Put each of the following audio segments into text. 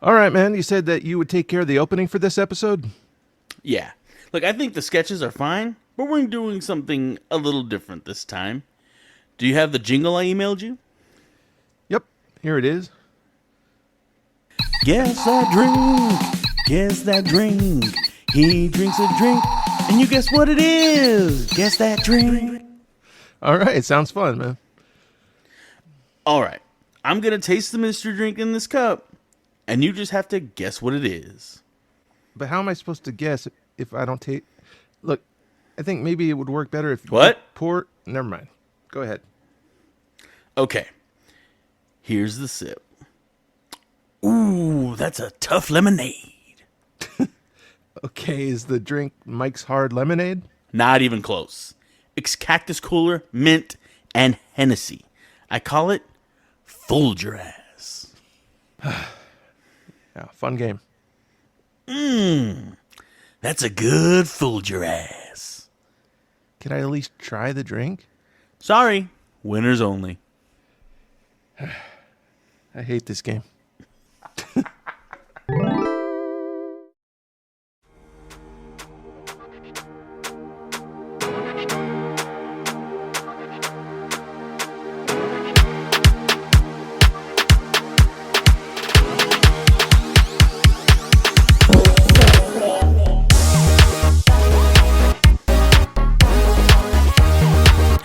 All right, man. You said that you would take care of the opening for this episode? Yeah. Look, I think the sketches are fine, but we're doing something a little different this time. Do you have the jingle I emailed you? Yep. Here it is. Guess that drink. Guess that drink. He drinks a drink, and you guess what it is. Guess that drink. All right. Sounds fun, man. All right. I'm going to taste the mystery drink in this cup, and you just have to guess what it is. But how am I supposed to guess if I don't take... Look, I think maybe it would work better if... What? Pour... Never mind. Go ahead. Okay. Here's the sip. Ooh, that's a tough lemonade. Okay, is the drink Mike's Hard Lemonade? Not even close. It's Cactus Cooler, Mint, and Hennessy. I call it Fooled Your Ass. Yeah, fun game. That's a good Fooled Your Ass. Can I at least try the drink? Sorry, winners only. I hate this game.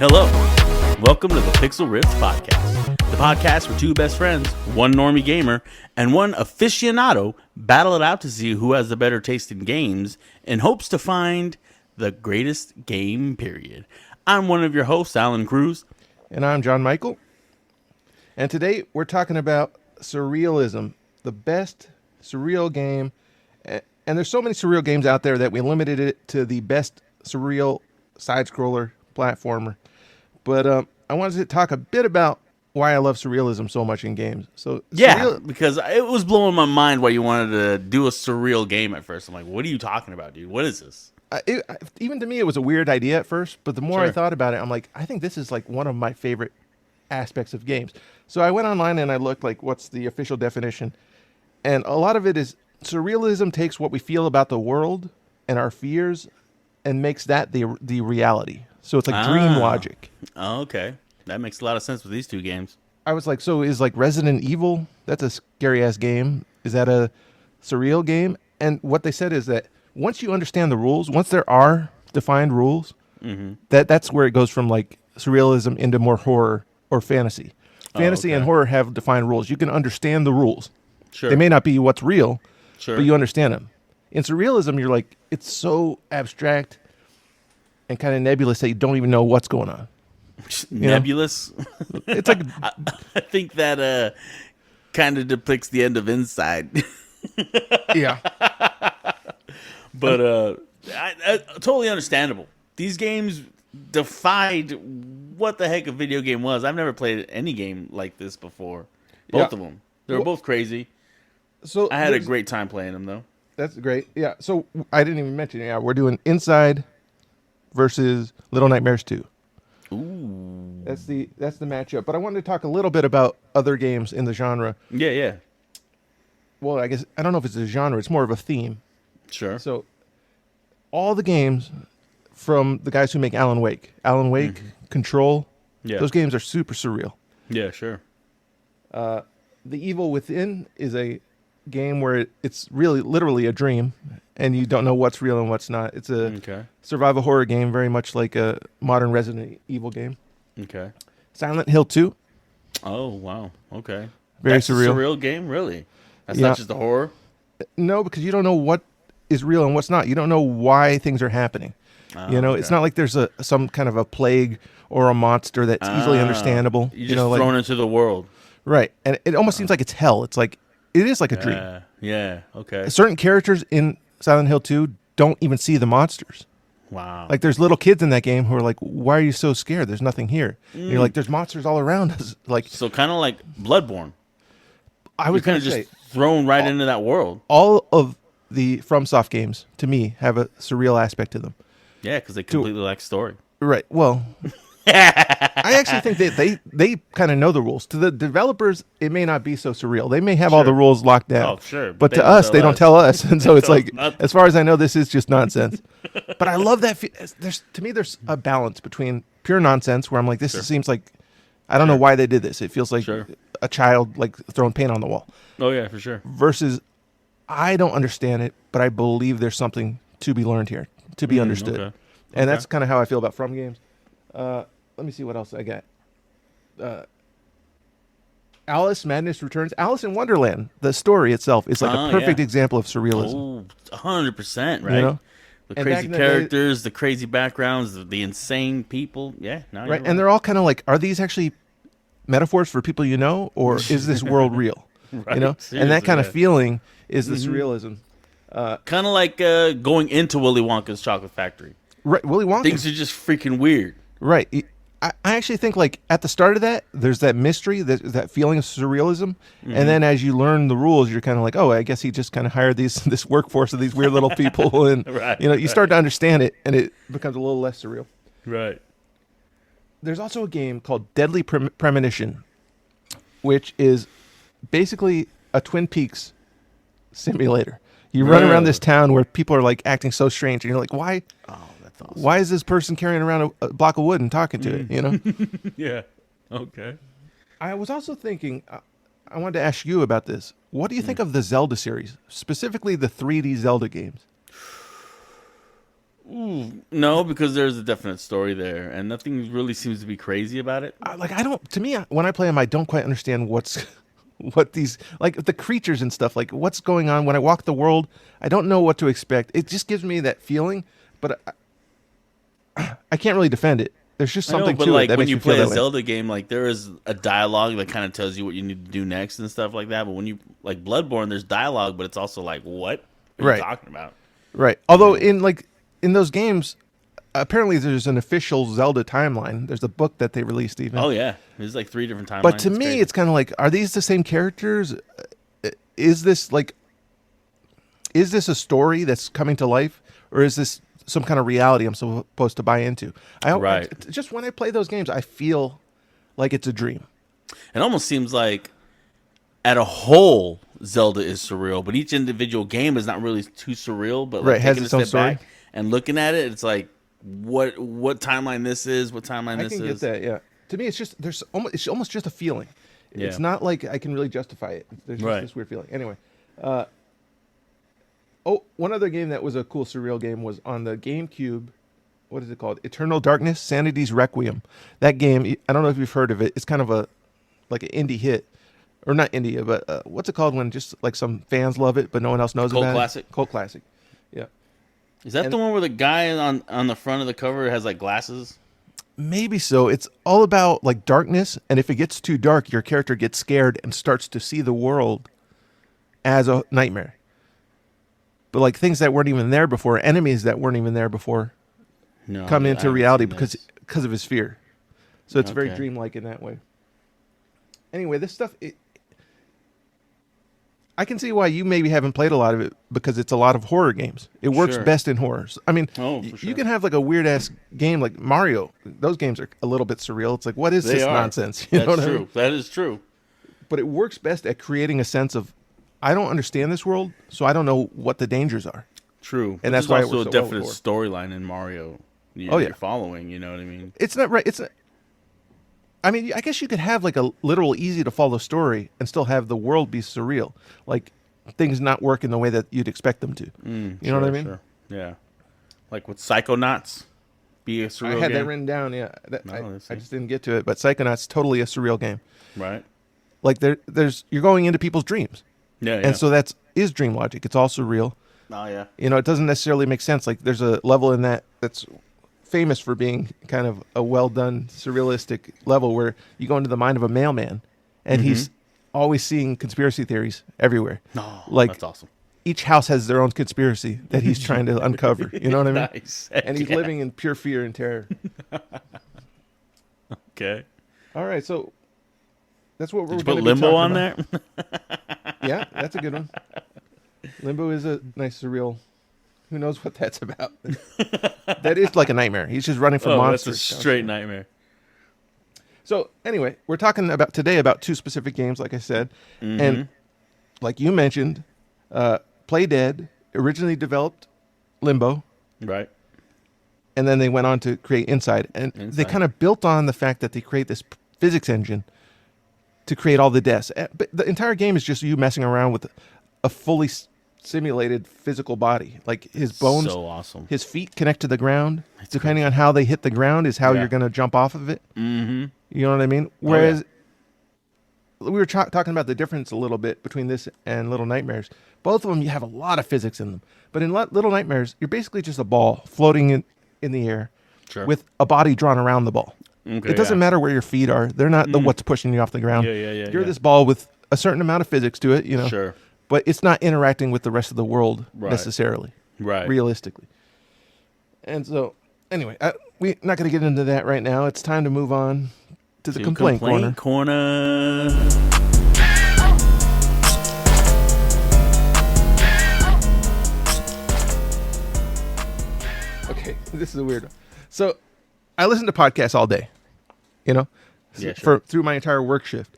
Hello. Welcome to the Pixel Rift Podcast. The podcast where two best friends, one normie gamer, and one aficionado battle it out to see who has the better taste in games in hopes to find the greatest game, period. I'm one of your hosts, Alan Cruz. And I'm John Michael. And today we're talking about Surrealism, the best surreal game. And there's so many surreal games out there that we limited it to the best surreal side-scroller platformer. But I wanted to talk a bit about why I love surrealism so much in games. So Because it was blowing my mind why you wanted to do a surreal game at first. I'm like, what are you talking about, dude? What is this? Even to me, it was a weird idea at first. But the more I Sure. thought about it, I'm like, I think this is like one of my favorite aspects of games. So I went online and I looked like, what's the official definition? And a lot of it is surrealism takes what we feel about the world and our fears and makes that the reality. So it's like dream logic. Oh, okay. That makes a lot of sense with these two games. I was like, so is like Resident Evil, that's a scary ass game. Is that a surreal game? And what they said is that once you understand the rules, once there are defined rules, that's where it goes from like surrealism into more horror or fantasy. Fantasy and horror have defined rules. You can understand the rules. Sure. They may not be what's real, Sure. but you understand them. In surrealism, you're like, it's so abstract and kind of nebulous that you don't even know what's going on. Nebulous. It's like, I think that kind of depicts the end of Inside. yeah. But I totally understandable. These games defied what the heck a video game was. I've never played any game like this before. Both of them. They were both crazy. So I had a great time playing them, though. That's great. Yeah. So I didn't even mention it. Yeah, we're doing Inside versus Little Nightmares 2. Ooh. That's the matchup. But I wanted to talk a little bit about other games in the genre. Yeah. Well, I guess I don't know if it's a genre. It's more of a theme. Sure. So all the games from the guys who make Alan Wake, Control, those games are super surreal. Yeah, sure. The Evil Within is a game where it's really literally a dream and you don't know what's real and what's not. It's a survival horror game, very much like a modern Resident Evil game. Okay. Silent Hill 2. Oh, wow. Okay. That's surreal. A surreal game, really? That's Yeah. not just a horror? No, because you don't know what is real and what's not. You don't know why things are happening. It's not like there's some kind of a plague or a monster that's easily understandable. You're just thrown into the world. Right. And it almost seems like it's hell. It's like, it is like a dream. Yeah, okay. Certain characters in Silent Hill 2 don't even see the monsters. Wow. Like there's little kids in that game who are like, why are you so scared? There's nothing here. And you're like, there's monsters all around us. Like, so kind of like Bloodborne. I was kind of just thrown right into that world. All of the FromSoft games, to me, have a surreal aspect to them. Yeah, because they completely lack story. Right. Well, I actually think that they kind of know the rules. To the developers, it may not be so surreal. They may have all the rules locked down. Oh, sure. But They to don't us, tell they don't us. tell us. And so it's tell us like, nothing. as far as I know, this is just nonsense. But I love that. To me, there's a balance between pure nonsense, where I'm like, this seems like, I don't know why they did this. It feels like a child like throwing paint on the wall. Oh, yeah, for sure. Versus, I don't understand it, but I believe there's something to be learned here, to be understood. Okay. And that's kind of how I feel about From games. Let me see what else I got. Alice Madness Returns. Alice in Wonderland, the story itself is like a perfect example of surrealism. Oh, 100%, right? You know? The And crazy back in the characters, the crazy backgrounds, the insane people. Yeah, no, you're Right. And they're all kind of like, are these actually metaphors for people you know, or is this world real? Right, You know? And seriously, that kind of yeah. feeling is the surrealism. Kind of like going into Willy Wonka's Chocolate Factory. Right. Willy Wonka. Things are just freaking weird. Right. I actually think like at the start of that, there's that mystery, that feeling of surrealism, and then as you learn the rules, you're kind of like, oh, I guess he just kind of hired this workforce of these weird little people, and Right, you start to understand it, and it becomes a little less surreal. Right. There's also a game called Deadly Premonition, which is basically a Twin Peaks simulator. You run around this town where people are like acting so strange, and you're like, why? Oh, that's awesome. Why is this person carrying around a block of wood and talking to it? You know. Yeah. Okay. I was also thinking, I wanted to ask you about this. What do you think of the Zelda series, specifically the 3D Zelda games? No, because there's a definite story there, and nothing really seems to be crazy about it. To me, when I play them, I don't quite understand what these, like the creatures and stuff, like what's going on. When I walk the world, I don't know what to expect. It just gives me that feeling, but I can't really defend it. There's just something but to like it that when makes you me feel play a that way. Zelda game, like there is a dialogue that kind of tells you what you need to do next and stuff like that. But when you like Bloodborne, there's dialogue, but it's also like, what are Right. you talking about? Right. Although in those games, apparently there's an official Zelda timeline. There's a book that they released even. Oh yeah, there's like 3 different timelines. But to me, it's kind of like, are these the same characters? Is this a story that's coming to life, or is this some kind of reality I'm supposed to buy into? Just when I play those games, I feel like it's a dream. It almost seems like, at a whole, Zelda is surreal, but each individual game is not really too surreal. But like Right, has taking a its own step story. back and looking at it, it's like, what timeline this is, what timeline I this can is. get that. Yeah. To me, it's almost just a feeling. Yeah. It's not like I can really justify it. There's just Right. this weird feeling. Anyway. One other game that was a cool surreal game was on the GameCube. What is it called? Eternal Darkness, Sanity's Requiem. That game, I don't know if you've heard of it. It's kind of like an indie hit. Or not indie, but what's it called when just like some fans love it, but no one else knows Cult about classic? it? Cult classic. Yeah. Is that the one where the guy on the front of the cover has like glasses? Maybe so. It's all about like darkness, and if it gets too dark, your character gets scared and starts to see the world as a nightmare. But like things that weren't even there before, enemies that weren't even there before, No, come I into haven't reality seen this. because of his fear. So it's very Okay. dreamlike in that way. Anyway, this stuff, I can see why you maybe haven't played a lot of it, because it's a lot of horror games. It works Sure. best in horrors. I mean, Oh, for sure. you can have like a weird ass game like Mario. Those games are a little bit surreal. It's like, what is They this are. nonsense? You know That's what I true. mean? That is true. But it works best at creating a sense of, I don't understand this world, so I don't know what the dangers are. True. And But that's there's why it also works a so well definite with storyline in Mario. Oh, yeah. You're following. You know what I mean? It's not right. I mean, I guess you could have like a literal easy to follow story and still have the world be surreal. Like things not work in the way that you'd expect them to. You know what I mean? Sure. Yeah. Like with Psychonauts, be a surreal I had that game? written down. Yeah, Oh, let's I see. just didn't get to it. But Psychonauts totally a surreal game. Right. Like you're going into people's dreams, Yeah. and so is dream logic. It's all surreal. Oh yeah. It doesn't necessarily make sense. Like there's a level in that's famous for being kind of a well done surrealistic level where you go into the mind of a mailman, and he's always seeing conspiracy theories everywhere. Oh, Like that's awesome. each house has their own conspiracy that he's trying to uncover. You know what I mean? Nice. And he's Yeah. living in pure fear and terror. Okay. All right, so that's what we're Did you going put to be Limbo talking on about. there? Yeah, that's a good one. Limbo is a nice surreal. Who knows what that's about? That is like a nightmare. He's just running from Oh, monsters. that's a straight nightmare. So anyway, we're talking about today about two specific games, like I said, and like you mentioned, Play Dead originally developed Limbo, Right. and then they went on to create Inside, and they kind of built on the fact that they create this physics engine to create all the deaths. But the entire game is just you messing around with a fully simulated physical body. Like his bones, So awesome. his feet connect to the ground. Depending on how they hit the ground is how you're going to jump off of it. Mm-hmm. You know what I mean? Whereas we were talking about the difference a little bit between this and Little Nightmares. Both of them, you have a lot of physics in them. But in Little Nightmares, you're basically just a ball floating in the air with a body drawn around the ball. Okay, it doesn't matter where your feet are. They're not the what's pushing you off the ground. You're this ball with a certain amount of physics to it, you know. Sure. But it's not interacting with the rest of the world necessarily. Right. Realistically. And so, anyway, we're not going to get into that right now. It's time to move on to the complaint corner. Okay, this is a weird one. So, I listen to podcasts all day, you know, through my entire work shift.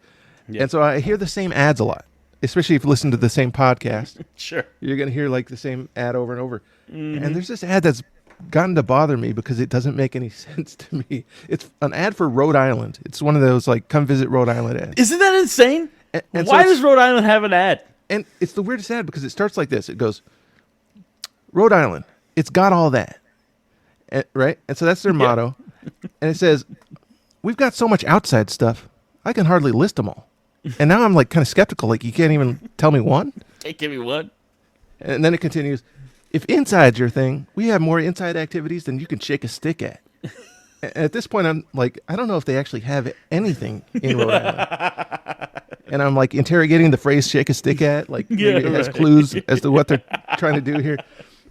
Yeah. And so I hear the same ads a lot, especially if you listen to the same podcast. Sure. You're going to hear like the same ad over and over. And there's this ad that's gotten to bother me because it doesn't make any sense to me. It's an ad for Rhode Island. It's one of those like come visit Rhode Island ads. Isn't that insane? And why does Rhode Island have an ad? And it's the weirdest ad because it starts like this. It goes, Rhode Island, it's got all that. Right? And so that's their motto. And it says, we've got so much outside stuff, I can hardly list them all. And now I'm like kind of skeptical. Like, you can't even tell me one? Can't give me one. And then it continues, if inside's your thing, we have more inside activities than you can shake a stick at. At this point, I'm like, I don't know if they actually have anything in Rhode Island. And I'm like interrogating the phrase shake a stick at, like maybe it has clues as to what they're trying to do here.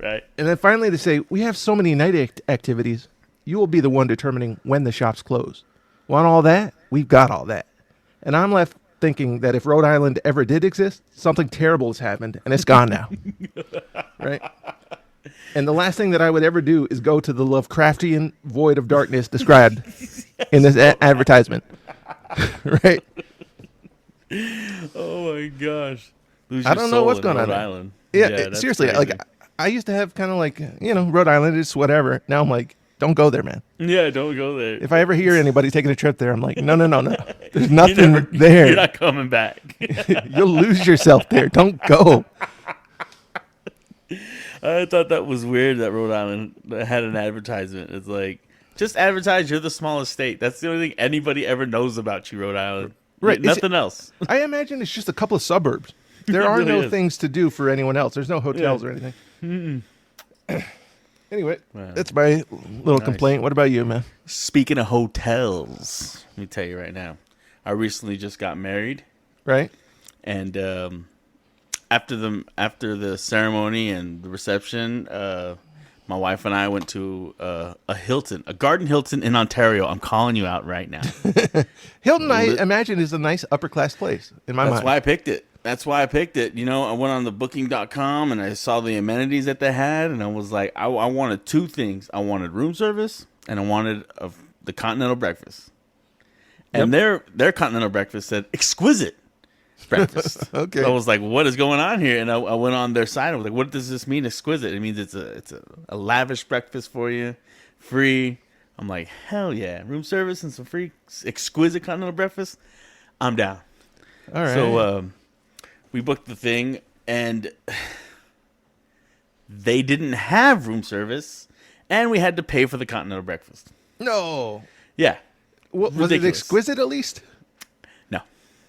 Right. And then finally they say, we have so many night activities, you will be the one determining when the shops close. Want all that? We've got all that. And I'm left thinking that if Rhode Island ever did exist, something terrible has happened, and it's gone now. Right? And the last thing that I would ever do is go to the Lovecraftian void of darkness described in this advertisement. Right? Oh, my gosh. I don't know what's going on. Rhode Island. Yeah, seriously. Crazy. Like, I used to have kind of like, you know, Rhode Island is whatever. Now I'm like, don't go there, man. Yeah, don't go there. If I ever hear anybody taking a trip there, I'm like, no. There's nothing there. You're not coming back. You'll lose yourself there. Don't go. I thought that was weird that Rhode Island had an advertisement. It's like, just advertise you're the smallest state. That's the only thing anybody ever knows about you, Rhode Island. Right. Nothing else. I imagine it's just a couple of suburbs. There are really no things to do for anyone else. There's no hotels or anything. Anyway, that's my little complaint. What about you, man? Speaking of hotels, let me tell you right now. I recently just got married. Right. And after the ceremony and the reception, my wife and I went to a Hilton, a Garden Hilton in Ontario. I'm calling you out right now. Hilton, I imagine, is a nice upper-class place in my mind. That's why I picked it. You know, I went on the booking.com and I saw the amenities that they had, and I was like, I wanted two things. I wanted room service, and I wanted the continental breakfast. And their continental breakfast said exquisite breakfast. Okay. I was like, what is going on here? And I went on their site. I was like, what does this mean, exquisite? It means it's a lavish breakfast for you, free. I'm like, hell yeah, room service and some free exquisite continental breakfast. I'm down. All right. So we booked the thing, and they didn't have room service, and we had to pay for the continental breakfast. No. Yeah. Was it exquisite at least? No.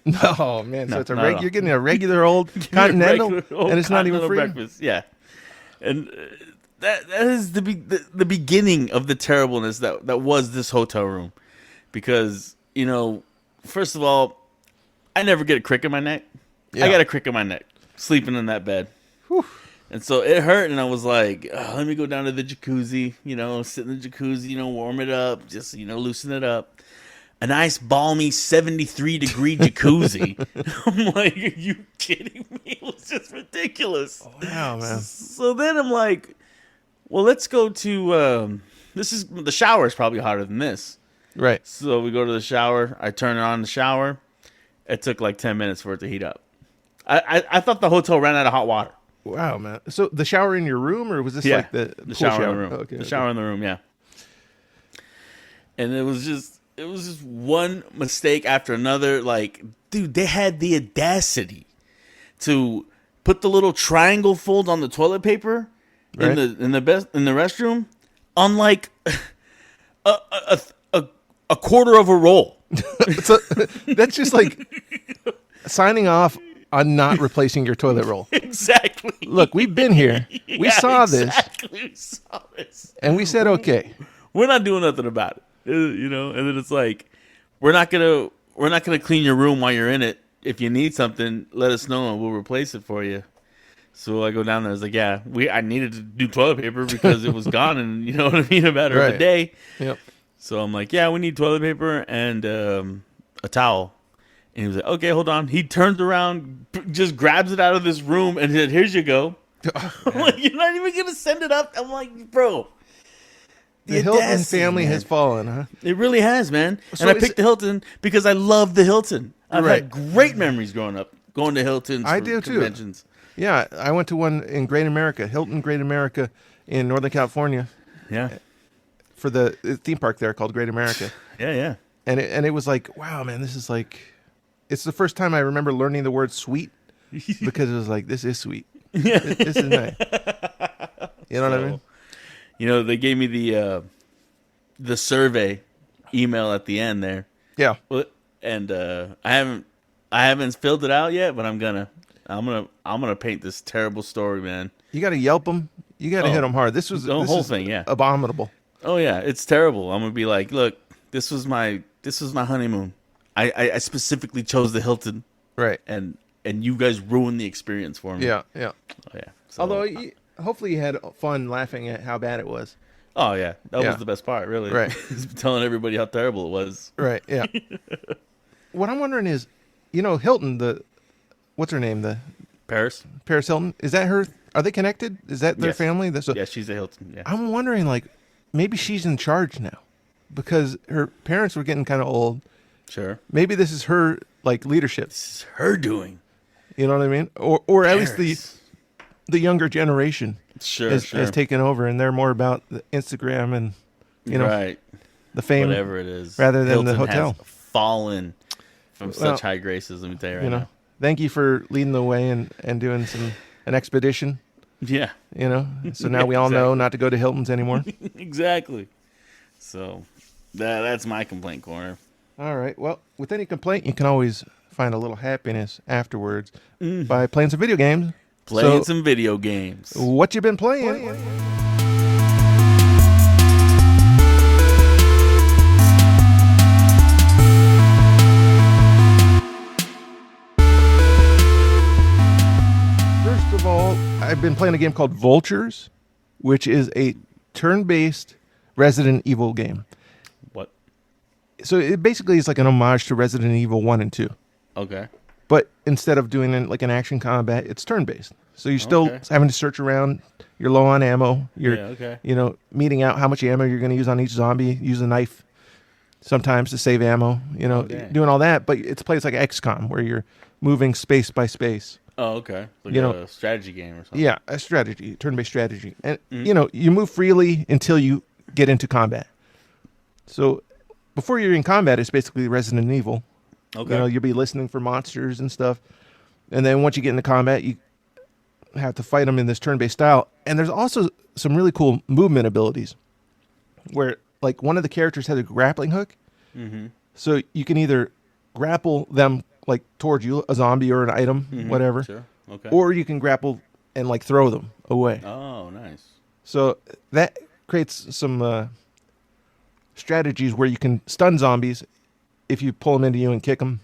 No, man. No, so it's you're getting a regular old continental, and it's not even free. Breakfast. Yeah. And that is the beginning of the terribleness that was this hotel room, because, you know, first of all, I never get a crick in my neck. Yeah. I got a crick in my neck sleeping in that bed. Whew. And so it hurt, and I was like, let me go down to the jacuzzi, you know, sit in the jacuzzi, you know, warm it up, just, you know, loosen it up. A nice, balmy 73-degree jacuzzi. I'm like, are you kidding me? It was just ridiculous. Oh, wow, man. So then I'm like, well, let's go to, the shower is probably hotter than this. Right. So we go to the shower. I turn it on the shower. It took like 10 minutes for it to heat up. I thought the hotel ran out of hot water. Wow, man. So the shower in your room, or was this Yeah, like the pool shower in the room. Oh, okay, the okay. shower in the room, yeah. And it was just one mistake after another. Like, dude, they had the audacity to put the little triangle fold on the toilet paper Right. in the restroom on like a quarter of a roll. So that's just like signing off on not replacing your toilet roll. Exactly. Look, we've been here. We Yeah, saw exactly. We saw this. and we said okay. We're not doing nothing about it. You know, and then it's like we're not gonna clean your room while you're in it. If you need something, let us know and we'll replace it for you. So I go down there. I was like, yeah, I needed to do toilet paper because it was gone, and you know what I mean, a matter of Right. a day. Yep. So I'm like, yeah, we need toilet paper and a towel. And he was like, okay, hold on. He turns around, just grabs it out of this room, and said, "Here's you go." I'm like, you're not even gonna send it up. I'm like, bro. The Hilton audacity, family man. has fallen, huh? It really has, man. So And I is picked the Hilton because I love the Hilton. I've Right. had great memories growing up going to Hiltons. I for do, too. conventions. Yeah, I went to one in Great America, Hilton Great America in Northern California Yeah, for the theme park there called Great America. yeah. And it was like, wow, man, this is like, it's the first time I remember learning the word sweet because it was like, this is sweet. This is nice. You know what I mean? You know, they gave me the survey email at the end there. Yeah. Well, and I haven't filled it out yet, but I'm gonna paint this terrible story, man. You got to Yelp them. You got to hit them hard. This was The this whole is thing, yeah. abominable. Oh yeah, it's terrible. I'm gonna be like, look, this was my honeymoon. I specifically chose the Hilton, Right. and you guys ruined the experience for me. Yeah. Oh, yeah. So, Although, hopefully, you had fun laughing at how bad it was. oh yeah, that Yeah. was the best part, really. Right. Telling everybody how terrible it was. Right. Yeah. What I'm wondering is, Hilton, what's her name? The Paris. Paris Hilton. Is that her? Are they connected? Is that their Yes. family? So Yeah, she's a Hilton. Yeah. I'm wondering, like, maybe she's in charge now because her parents were getting kind of old. Sure. Maybe this is her, like, leadership. This is her doing. You know what I mean? Or at least Paris. the younger generation Sure. has taken over, and they're more about the Instagram and right. the fame, Whatever it is. rather than the Hilton hotel. has fallen from Well, such high graces. Let me tell you right now. Thank you for leading the way and doing an expedition. Yeah. So now we all know Exactly. not to go to Hilton's anymore. Exactly. So that's my complaint corner. All right. Well, with any complaint, you can always find a little happiness afterwards by playing some video games. Playing So, some video games. what you been playing? First of all, I've been playing a game called Vultures, which is a turn-based Resident Evil game. What? So it basically is like an homage to Resident Evil 1 and 2. Okay. But instead of doing like an action combat, it's turn-based. So you're still Okay. having to search around. You're low on ammo. You're, Yeah, okay. meting out how much ammo you're going to use on each zombie. Use a knife sometimes to save ammo. dang. Doing all that. But it's plays like XCOM, where you're moving space by space. Oh, okay. Like You a know- strategy game or something. Yeah, a strategy, turn-based strategy. And, you move freely until you get into combat. So before you're in combat, it's basically Resident Evil. Okay. You'll be listening for monsters and stuff. And then once you get into combat, you have to fight them in this turn-based style. And there's also some really cool movement abilities where, like, one of the characters has a grappling hook. Mm-hmm. So you can either grapple them, like, towards you, a zombie or an item, whatever. Sure. Okay. Or you can grapple and, like, throw them away. Oh, nice. So that creates some strategies where you can stun zombies if you pull them into you and kick them.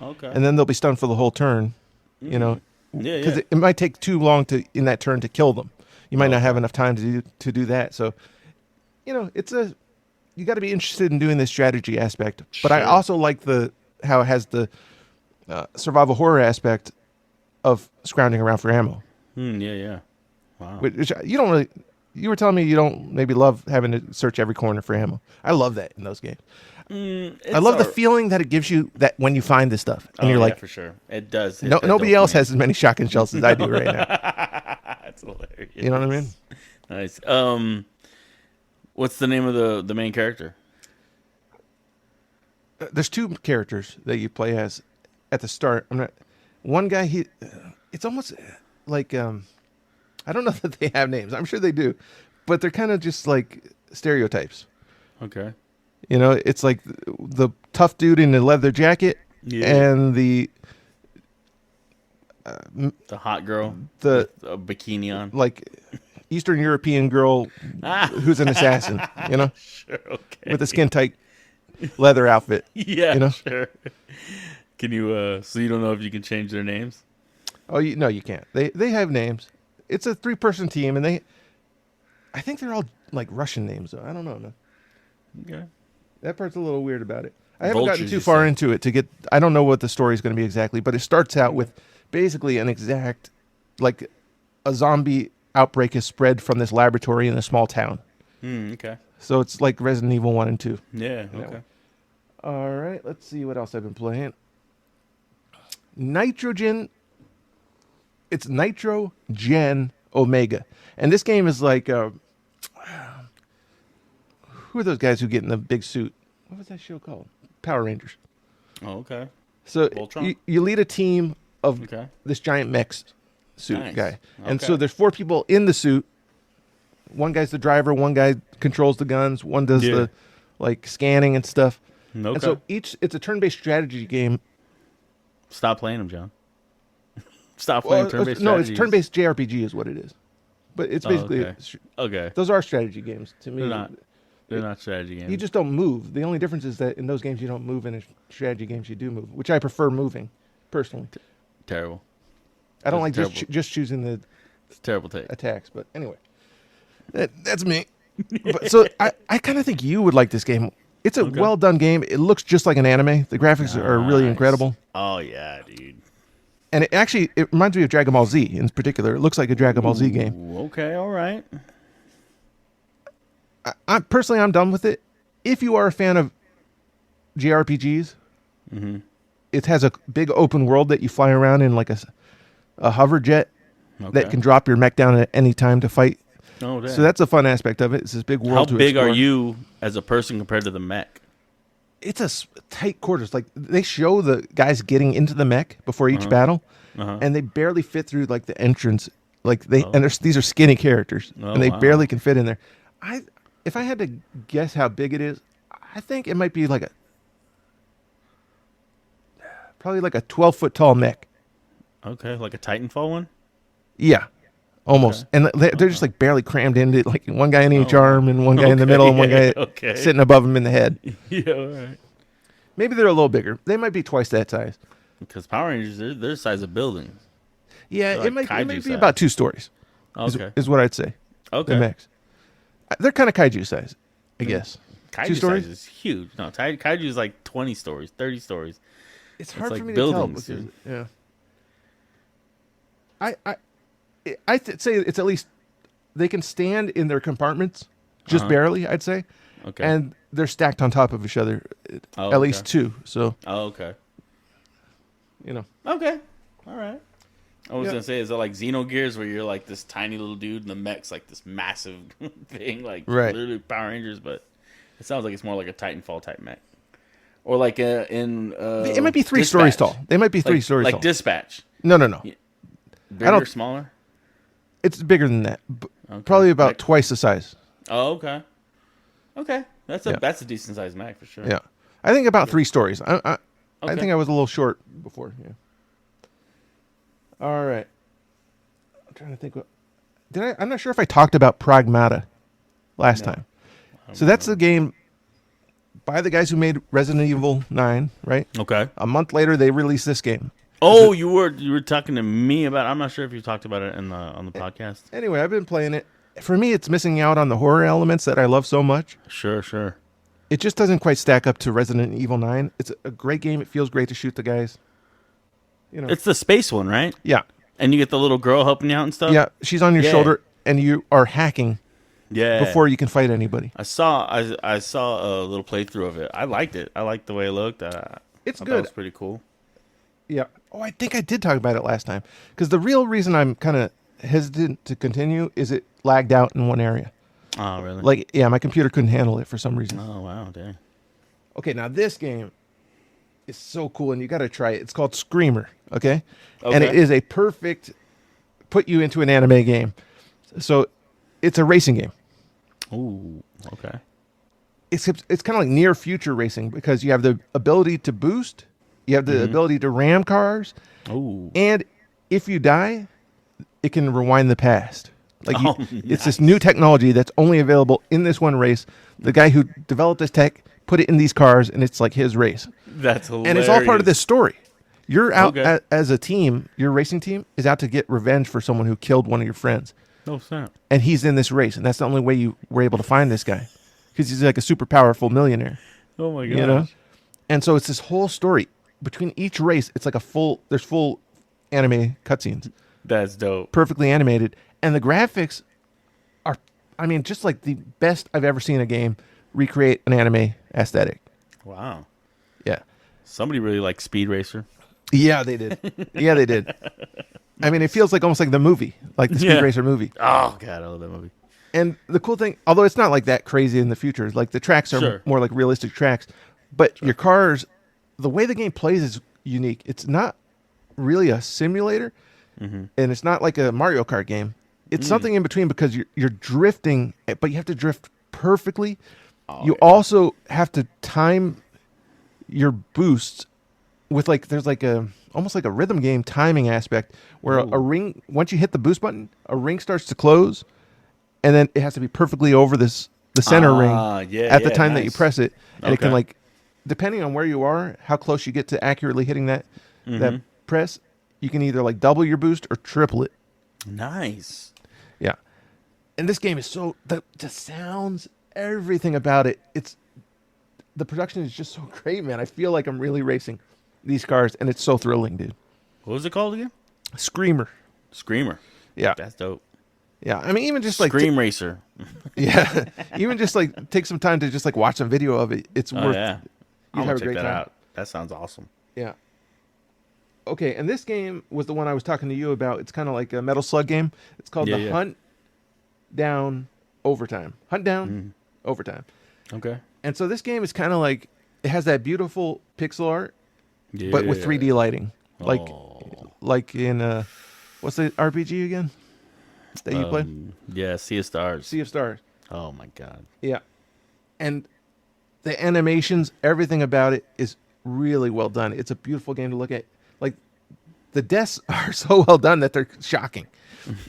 Okay. And then they'll be stunned for the whole turn, Yeah, because yeah. it might take too long in that turn to kill them. You might not have enough time to do that. So, you got to be interested in doing this strategy aspect. But I Sure. also like how it has the survival horror aspect of scrounging around for ammo, Yeah. Wow. which you don't really. You were telling me you don't maybe love having to search every corner for ammo. I love that in those games. I love the feeling that it gives you that when you find this stuff and you're like, for sure, it does. Nobody else has as many shotgun shells as I do right now. That's hilarious. You know what I mean? Nice. What's the name of the main character? There's two characters that you play as at the start. One guy. It's almost like I don't know that they have names. I'm sure they do, but they're kind of just like stereotypes. Okay. You know, it's like the tough dude in the leather jacket and the hot girl with a bikini on, like Eastern European girl who's an assassin. You know, sure, okay, with a skin tight leather outfit. Yeah, you know, sure. Can you? So you don't know if you can change their names? Oh, no, you can't. They have names. It's a 3-person team, and I think they're all like Russian names, though. I don't know. No. Okay. That part's a little weird about it. I haven't gotten Vultures, too far into it to get. I don't know what the story is going to be exactly, but it starts out with basically an exact, like, a zombie outbreak is spread from this laboratory in a small town. Okay. So it's like Resident Evil 1 and 2. Yeah. Okay. All right. Let's see what else I've been playing. Nitrogen. It's Nitrogen Omega, and this game is like. Who are those guys who get in the big suit? What was that show called? Power Rangers. Oh, okay. So you lead a team of this giant mech suit guy. And so there's 4 people in the suit. One guy's the driver. One guy controls the guns. One does the like scanning and stuff. Okay. And so it's a turn-based strategy game. Stop playing them, John. Stop playing turn-based No, strategies. it's turn-based JRPG is what it is. But it's basically... Okay. Those are strategy games to me. They're not strategy games. You just don't move. The only difference is that in those games you don't move, and in strategy games you do move, which I prefer moving, personally. Terrible. I don't like just choosing the terrible take. attacks, but anyway. That's me. But, so I kind of think you would like this game. It's a well-done game. It looks just like an anime. The graphics are really incredible. Oh, yeah, dude. And it reminds me of Dragon Ball Z in particular. It looks like a Dragon Ball Z game. Okay, all right. Personally, I'm done with it. If you are a fan of JRPGs, it has a big open world that you fly around in like a hover jet that can drop your mech down at any time to fight. Oh, damn. So that's a fun aspect of it. It's this big world to explore. How big are you as a person compared to the mech? It's a tight quarters. Like they show the guys getting into the mech before each battle, and they barely fit through like the entrance. Like and these are skinny characters, and they barely can fit in there. If I had to guess how big it is, I think it might be like probably like a 12-foot tall mech. Okay, like a Titanfall one? Yeah, almost. Okay. And they're just like barely crammed into like one guy in each arm and one guy in the middle and one guy sitting above him in the head. Yeah, all right. Maybe they're a little bigger. They might be twice that size. Because Power Rangers, they're the size of buildings. Yeah, it might be about 2 stories. Okay. Is what I'd say. Okay. The mechs. They're kind of kaiju size, I guess. Kaiju 2 stories? size is huge. No, kaiju is like 20 stories, 30 stories. It's hard like for me buildings, to tell. Yeah. I'd say it's at least they can stand in their compartments, just barely, I'd say. Okay. And they're stacked on top of each other, at least 2. So. Oh, okay. You know. Okay. All right. I was gonna say, is it like Xenogears where you're like this tiny little dude and the mech's like this massive thing, like literally Power Rangers, but it sounds like it's more like a Titanfall type mech, or like it might be 3 stories tall. They might be 3 stories tall. Like Dispatch. No. Bigger or smaller? It's bigger than that. Probably about twice the size. Oh, okay. Okay, that's a decent sized mech for sure. Yeah, I think about 3 stories. I think I was a little short before. Yeah. All right. I'm trying to think. I'm not sure if I talked about Pragmata last time. So that's the game by the guys who made Resident Evil 9, right? Okay. A month later, they released this game. Oh, you were talking to me about. I'm not sure if you talked about it on the podcast. Anyway, I've been playing it. For me, it's missing out on the horror elements that I love so much. Sure. It just doesn't quite stack up to Resident Evil 9. It's a great game. It feels great to shoot the guys. You know. It's the space one, right? Yeah. And you get the little girl helping you out and stuff? Yeah, she's on your shoulder, and you are hacking Yeah. before you can fight anybody. I saw a little playthrough of it. I liked it. I liked the way it looked. It's thought good. That was pretty cool. Yeah. Oh, I think I did talk about it last time. Because the real reason I'm kind of hesitant to continue is it lagged out in one area. Oh, really? Like, yeah, my computer couldn't handle it for some reason. Oh, wow, dang. Okay, now this game is so cool, and you got to try it. It's called Screamer, okay? Okay. And it is a perfect put you into an anime game. So it's a racing game. Ooh, okay. It's kind of like near future racing because you have the ability to boost, you have the ability to ram cars, Ooh. and if you die, it can rewind the past. Like it's this nice. new technology that's only available in this one race. The guy who developed this tech put it in these cars, and it's like his race. That's hilarious. And it's all part of this story. You're out Okay. as a team. Your racing team is out to get revenge for someone who killed one of your friends, No snap. and he's in this race, and that's the only way you were able to find this guy because he's like a super powerful millionaire. Oh my gosh. You know, and so it's this whole story between each race. It's like there's full anime cutscenes, That's dope. perfectly animated, and the graphics are, I mean, just like the best I've ever seen a game recreate an anime aesthetic. Wow. Yeah, Somebody really liked Speed Racer. yeah, they did. Yeah, they did. I mean, it feels like almost like the movie, like the Speed Yeah. Racer movie. Oh god, I love that movie. And the cool thing, although it's not like that crazy in the future, like the tracks are Sure. more like realistic tracks, but your cars, the way the game plays is unique. It's not really a simulator, and it's not like a Mario Kart game. It's something in between because you're drifting, but you have to drift perfectly. You also have to time your boosts with there's like a almost like a rhythm game timing aspect where a ring, once you hit the boost button, a ring starts to close, and then it has to be perfectly over the center ring at the time that you nice. press it, and it can Okay. depending on where you are, how close you get to accurately hitting that press, you can either double your boost or triple it. Nice. Yeah. And this game is the sounds, everything about it. The production is just so great, man. I feel like I'm really racing these cars, and it's so thrilling, dude. What was it called again? Screamer. Screamer. Yeah. That's dope. Yeah. I mean, even just Scream Racer. yeah. Even just take some time to just watch some video of it. It's Oh worth yeah. you I'm have gonna a check great that time. out. That sounds awesome. Yeah. Okay, and this game was the one I was talking to you about. It's kind of like a Metal Slug game. It's called Yeah, the yeah. Hunt Down Overtime. Hunt Down Overtime. Okay. And so this game is kind of like, it has that beautiful pixel art, Yeah. but with 3D lighting. Oh. Like in, what's the RPG again that you play? Yeah, Sea of Stars. Sea of Stars. Oh my god. Yeah. And the animations, everything about it is really well done. It's a beautiful game to look at. Like, the deaths are so well done that they're shocking.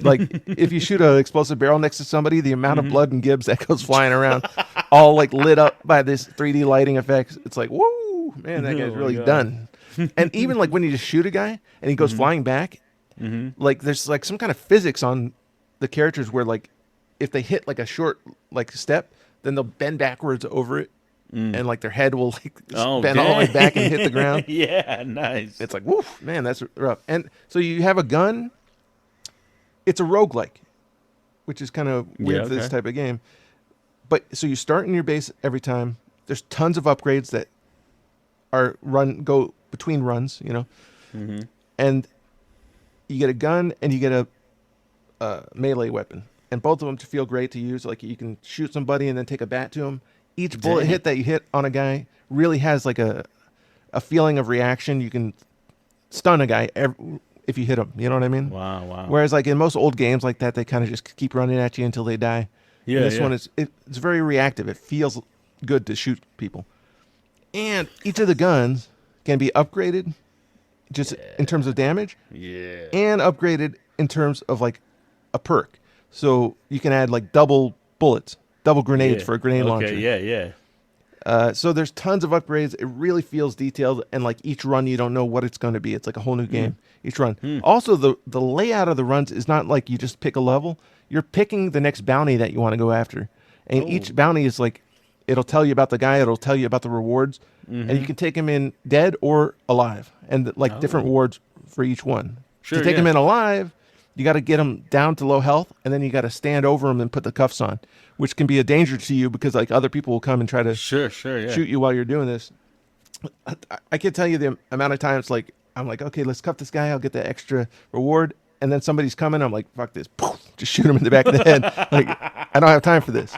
Like, if you shoot an explosive barrel next to somebody, the amount of blood and gibs that goes flying around, all lit up by this 3D lighting effects. It's like, whoa, man, that guy's Oh my really God. done. And even when you just shoot a guy and he goes flying back, there's some kind of physics on the characters where if they hit a short step, then they'll bend backwards over it, and their head will bend all the way dang. back and hit the ground. Yeah, nice. It's like, woof, man, that's rough. And so you have a gun. It's a roguelike, which is kind of weird for this okay. type of game. But so you start in your base every time. There's tons of upgrades that go between runs, and you get a gun and you get a melee weapon, and both of them to feel great to use. Like, you can shoot somebody and then take a bat to them. Each bullet Dang. hit that you hit on a guy really has a feeling of reaction. You can stun a guy if you hit him. You know what I mean? Wow. Whereas in most old games like that, they kind of just keep running at you until they die. Yeah, And this yeah. one it's very reactive. It feels good to shoot people. And each of the guns can be upgraded just in terms of damage, Yeah. and upgraded in terms of a perk. So you can add double bullets, double grenades for a grenade launcher. Yeah. So there's tons of upgrades. It really feels detailed, and each run you don't know what it's going to be. It's like a whole new game each run. Also, the layout of the runs is not like you just pick a level. You're picking the next bounty that you want to go after, and each bounty is it'll tell you about the guy. It'll tell you about the rewards, and you can take him in dead or alive, and different rewards for each one. Sure, to take him yeah. in alive, you got to get them down to low health, and then you got to stand over them and put the cuffs on, which can be a danger to you because like other people will come and try to Sure, yeah. shoot you while you're doing this. I can't tell you the amount of times like I'm like, okay, let's cuff this guy. I'll get the extra reward, and then somebody's coming. I'm like, fuck this, just shoot him in the back of the head. Like I don't have time for this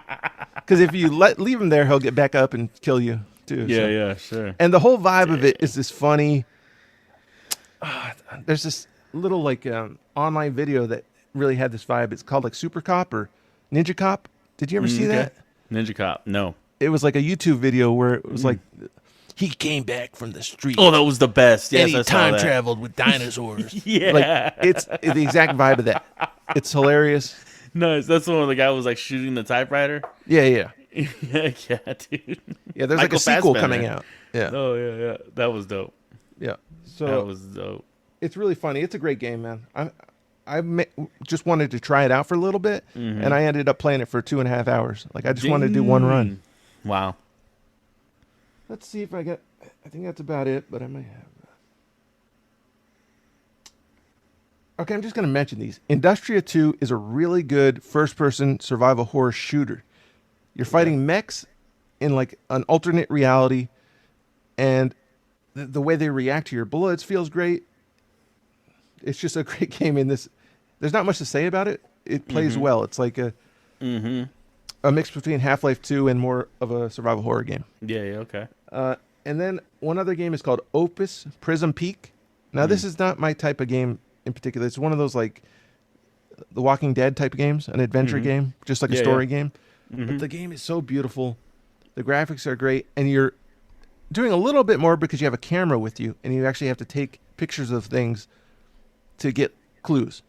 because if you leave him there, he'll get back up and kill you too. Yeah, sure. And the whole vibe of it is this funny. There's this little like online video that really had this vibe. It's called like Super Cop or Ninja Cop. Did you ever see that? Ninja Cop, no. It was like a YouTube video where it was like he came back from the street. Oh, that was the best. Yes, and he I saw time that. traveled with dinosaurs. Yeah. Like it's the exact vibe of that. It's hilarious. Nice. That's the one where the guy was like shooting the typewriter. Yeah. Yeah, dude. Yeah, there's like Michael a sequel Fassbender. coming out. Yeah. Oh, yeah. That was dope. Yeah. So That was dope. it's really funny. It's a great game, man. Just wanted to try it out for a little bit, and I ended up playing it for 2.5 hours. Like I just wanted to do one run. Wow. Let's see if I get. I think that's about it, but I might have. Okay, I'm just going to mention these. Industria 2 is a really good first-person survival horror shooter. You're fighting mechs in like an alternate reality, and the way they react to your bullets feels great. It's just a great game in this. There's not much to say about it. It plays well. It's like a mix between Half-Life 2 and more of a survival horror game. Yeah, okay. And then one other game is called Opus Prism Peak. Now, this is not my type of game in particular. It's one of those like The Walking Dead type of games, an adventure game, just like a story game. But the game is so beautiful. The graphics are great. And you're doing a little bit more because you have a camera with you and you actually have to take pictures of things to get clues,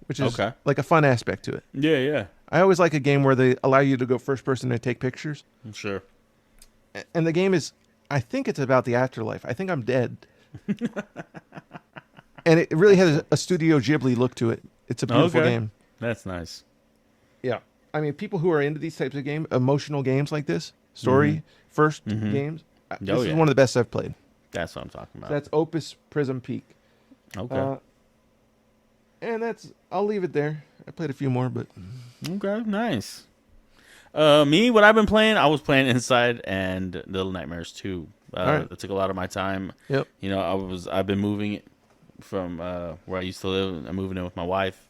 which is like a fun aspect to it. Yeah. I always like a game where they allow you to go first person and take pictures. Sure. And the game is, I think it's about the afterlife. I think I'm dead. And it really has a Studio Ghibli look to it. It's a beautiful game. That's nice. Yeah. I mean, people who are into these types of games, emotional games like this, story first games, this is one of the best I've played. That's what I'm talking about. That's Opus Prism Peak. Okay. And I'll leave it there. I played a few more, but. Okay, nice. Me, what I've been playing, I was playing Inside and Little Nightmares 2. That took a lot of my time. Yep. You know, I've been moving from where I used to live. I'm moving in with my wife,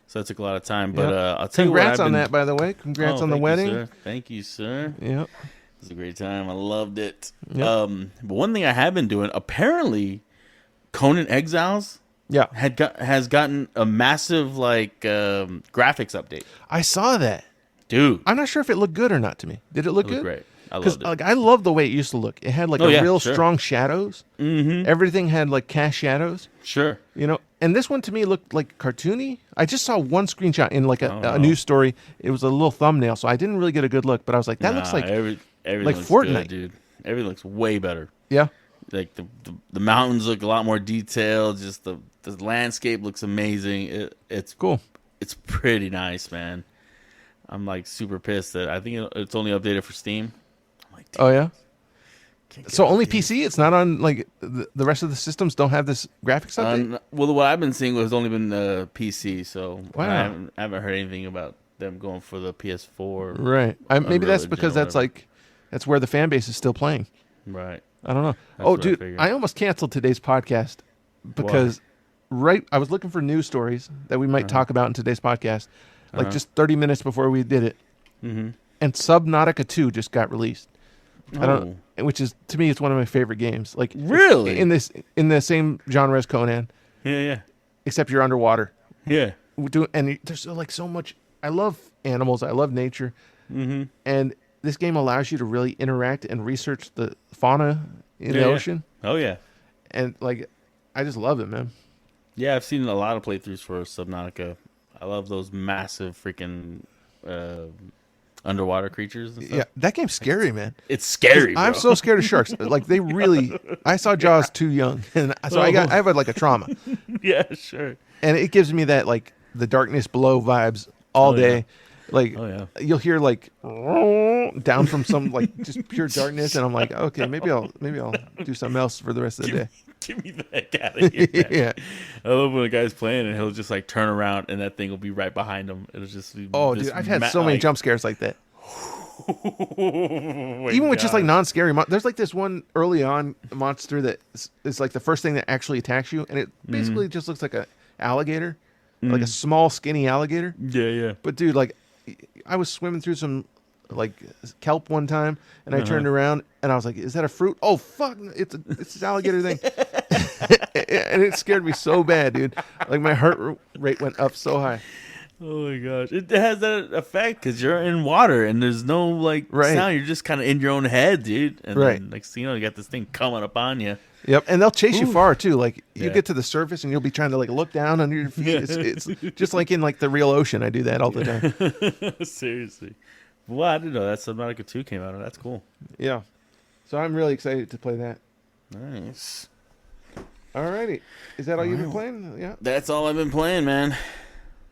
so that took a lot of time. But I'll tell Congrats you what on that, by the way. Congrats on the wedding. Thank you, sir. Yep. It was a great time. I loved it. Yep. But one thing I have been doing, apparently, Conan Exiles has gotten a massive like graphics update. I saw that. Dude, I'm not sure if it looked good or not to me. Did it look good? Great. I loved it. Like I love the way it used to look. It had like real strong shadows. Everything had like cast shadows. Sure. You know, and this one to me looked like cartoony. I just saw one screenshot in like a news story. It was a little thumbnail, so I didn't really get a good look. But I was like, that looks like everything like looks Fortnite, good, dude. Everything looks way better. Yeah. Like the mountains look a lot more detailed. Just the landscape looks amazing. It's cool. It's pretty nice, man. I'm like super pissed that I think it's only updated for Steam. I'm like, oh yeah. So only PC? It's not on like the rest of the systems don't have this graphics update? Well, what I've been seeing has only been PC. So wow. I haven't heard anything about them going for the PS4. Right. Maybe that's because that's where the fan base is still playing. Right. I don't know. Dude, I almost canceled today's podcast because I was looking for news stories that we might talk about in today's podcast, like just 30 minutes before we did it. And Subnautica 2 just got released. Which is to me, it's one of my favorite games. Like really in the same genre as Conan. Yeah. Except you're underwater. Yeah. And there's like so much. I love animals. I love nature. And this game allows you to really interact and research the fauna in the ocean. Oh yeah. And like, I just love it, man. Yeah, I've seen a lot of playthroughs for Subnautica. I love those massive freaking underwater creatures and stuff. Yeah, that game's scary, man. It's scary, bro. I'm so scared of sharks. Like they really, I saw Jaws too young, and so I have like a trauma. Yeah, sure. And it gives me that like the darkness below vibes all day. Like you'll hear like down from some like just pure darkness, and I'm like, okay, maybe I'll do something else for the rest of the day. Get me the heck out of here. Yeah. I love when a guy's playing and he'll just like turn around and that thing will be right behind him. It'll just be Oh, dude, I've had so many jump scares like that. Oh Even with just like non-scary there's like this one early on monster that is like the first thing that actually attacks you, and it basically just looks like a alligator, like a small skinny alligator. Yeah. But dude, like I was swimming through some like kelp one time, and I turned around and I was like, is that a fruit? Oh fuck, it's this alligator thing. And it scared me so bad, dude. Like my heart rate went up so high. Oh my gosh, it has that effect because you're in water and there's no like sound. You're just kind of in your own head, dude. And then next thing you know, you got this thing coming up on you. Yep, and they'll chase you far too. Like you get to the surface and you'll be trying to like look down under your feet. It's just like in like the real ocean. I do that all the time. Seriously. Well, I didn't know that Subnautica 2 came out. That's cool. Yeah, so I'm really excited to play that. Nice. Alrighty, is that all you've been playing? Yeah, that's all I've been playing, man.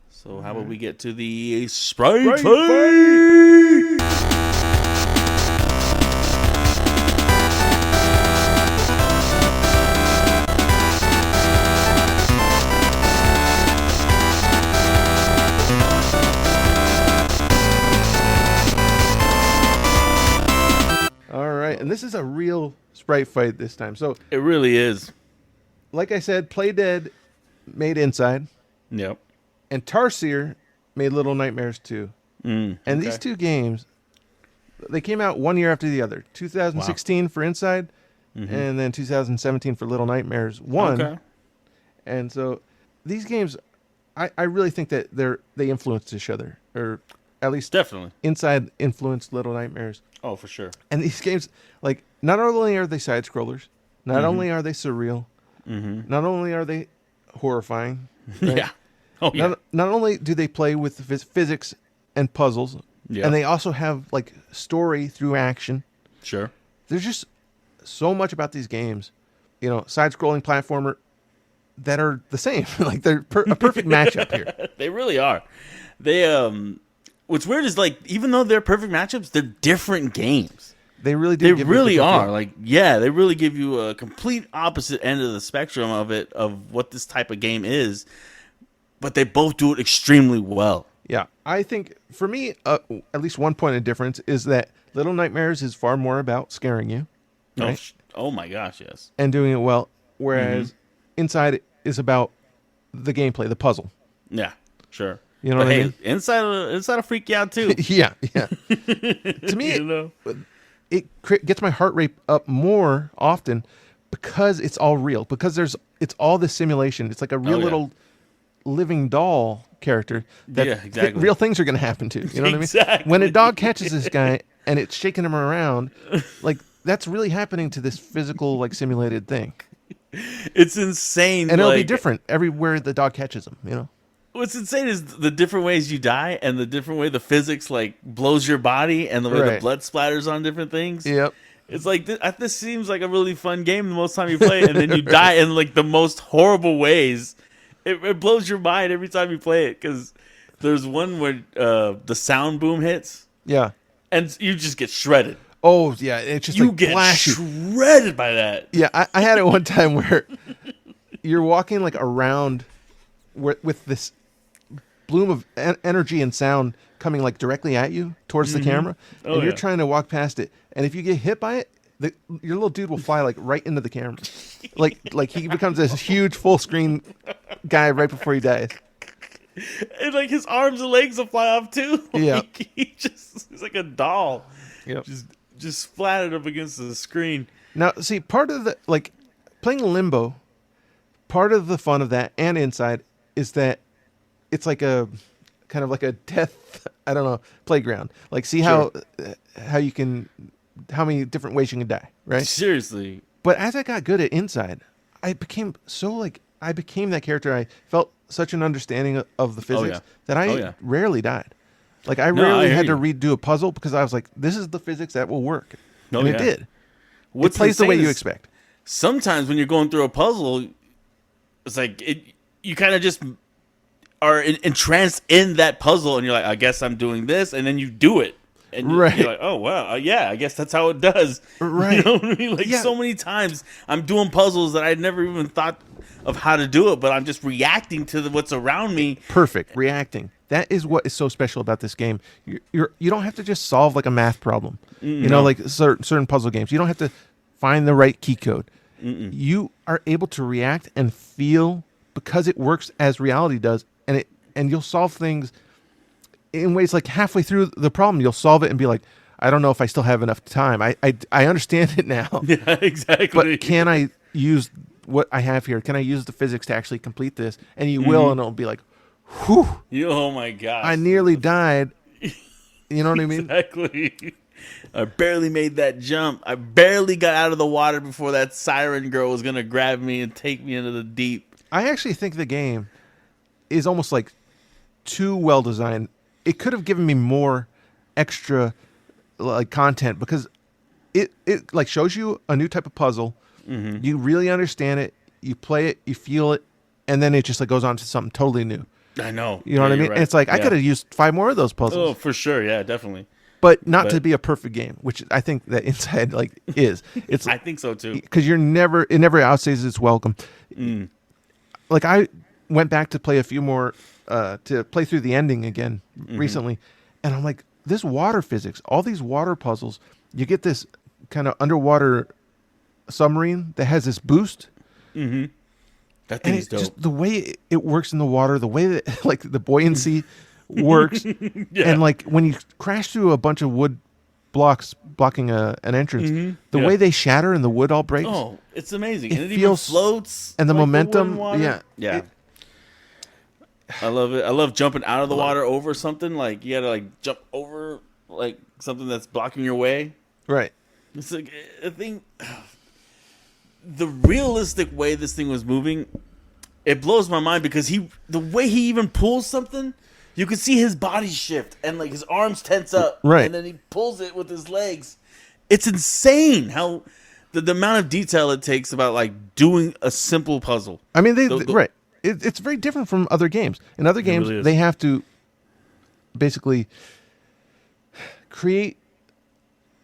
So how about we get to the Sprite Fight? All right, and this is a real Sprite Fight this time. So it really is. Like I said, Play Dead made Inside. Yep. And Tarsier made Little Nightmares 2. And these two games, they came out 1 year after the other. 2016 for Inside, and then 2017 for Little Nightmares 1. Okay. And so these games, I really think that they influenced each other. Or at least definitely Inside influenced Little Nightmares. Oh, for sure. And these games, like, not only are they side-scrollers, not only are they surreal, not only are they horrifying. Right? Yeah. Oh, yeah. Not only do they play with physics and puzzles, and they also have like story through action. Sure. There's just so much about these games, side-scrolling platformer that are the same. Like they're a perfect matchup here. They really are. They what's weird is like even though they're perfect matchups, they're different games. They really do. They really are. Like they really give you a complete opposite end of the spectrum of what this type of game is. But they both do it extremely well. Yeah, I think for me, at least one point of difference is that Little Nightmares is far more about scaring you. Right? Oh my gosh, yes. And doing it well, whereas Inside is about the gameplay, the puzzle. Yeah, sure. You know what I mean? Inside will freak you out too. Yeah. To me, it gets my heart rate up more often because it's all real. Because it's all this simulation. It's like a real little living doll character that exactly. Real things are going to happen to. You know what I mean? When a dog catches this guy and it's shaking him around, like that's really happening to this physical, like simulated thing. It's insane, and it'll be different everywhere the dog catches him. What's insane is the different ways you die and the different way the physics like blows your body and the way the blood splatters on different things. Yep. It's like this seems like a really fun game the most time you play it, and then you die in like the most horrible ways. It blows your mind every time you play it because there's one where the sound boom hits. Yeah. And you just get shredded. Oh, yeah. It's just you like get flashy. Shredded by that. Yeah, I had it one time where you're walking like around with this bloom of energy and sound coming like directly at you towards the camera. And you're trying to walk past it. And if you get hit by it, your little dude will fly like right into the camera. Like he becomes this huge full screen guy right before he dies. And like his arms and legs will fly off too. Yeah. He's like a doll. Yep. Just splattered up against the screen. Now, see, part of the like playing Limbo, part of the fun of that and Inside is that it's like a kind of like a death, I don't know, playground. Like see how you can, how many different ways you can die, right? Seriously. But as I got good at Inside, I became that character. I felt such an understanding of the physics that I rarely died. Like I rarely had to redo a puzzle because I was like, this is the physics that will work. And it did. It plays the way you expect. Sometimes when you're going through a puzzle, it's like you kind of just are entranced in that puzzle and you're like, I guess I'm doing this. And then you do it. And Right. you're like, oh, wow, yeah, I guess that's how it does. Right. You know what I mean? Like, Yeah. so many times I'm doing puzzles that I'd never even thought of how to do it, but I'm just reacting to what's around me. Perfect. Reacting. That is what is so special about this game. You don't have to just solve like a math problem. You know, like certain puzzle games. You don't have to find the right key code. You are able to react and feel because it works as reality does, and you'll solve things in ways like halfway through the problem, you'll solve it and be like, I don't know if I still have enough time. I understand it now. Yeah, exactly. But can I use what I have here? Can I use the physics to actually complete this? And you will, and it'll be like, whew, Oh my gosh. I nearly died. You know what I mean? Exactly. I barely made that jump. I barely got out of the water before that siren girl was going to grab me and take me into the deep. I actually think the game is almost like too well designed. It could have given me more extra like content because it like shows you a new type of puzzle. You really understand it. You play it. You feel it, and then it just like goes on to something totally new. I know. You know what I mean? Right. And it's like I Yeah. could have used 5 more of those puzzles. Oh, for sure. Yeah, definitely. But not to be a perfect game, which I think that Inside like is. It's I think so too. because it never outstays its welcome. Like I went back to play a few more to play through the ending again recently, and I'm like, this water physics, all these water puzzles, you get this kind of underwater submarine that has this boost. That And thing's it's dope. just the way it works in the water, the way that like the buoyancy works, Yeah. and like when you crash through a bunch of wood blocks blocking an entrance, the way they shatter and the wood all breaks, Oh, it's amazing. It And it feels- even floats. and the like momentum, wood in water. yeah. Yeah. I love it. I love jumping out of the water over something. Like, you got to, like, jump over, like, something that's blocking your way. right? It's like a thing. The realistic way this thing was moving, it blows my mind because the way he even pulls something, you can see his body shift and like his arms tense up, Right. and then he pulls it with his legs. It's insane how the amount of detail it takes about like doing a simple puzzle. I mean, The- right. It's very different from other games. In other games, really is. they have to basically create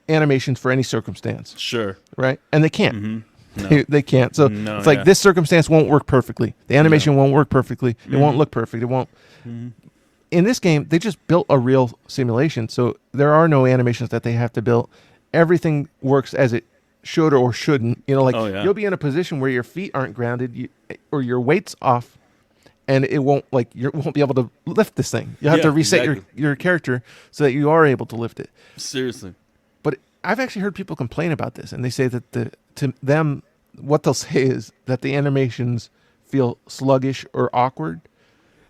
animations for any circumstance, Sure. right? And they can't. No. They can't. So No, it's like yeah. this circumstance won't work perfectly. The animation won't work perfectly. It won't look perfect. It won't. In this game, they just built a real simulation, so there are no animations that they have to build. Everything works as it should or shouldn't. You know, like Oh, yeah. you'll be in a position where your feet aren't grounded, or your weight's off, and it won't you won't be able to lift this thing. You have Yeah, to reset exactly. your character so that you are able to lift it. Seriously. But I've actually heard people complain about this, and they say that to them, what they'll say is that the animations feel sluggish or awkward,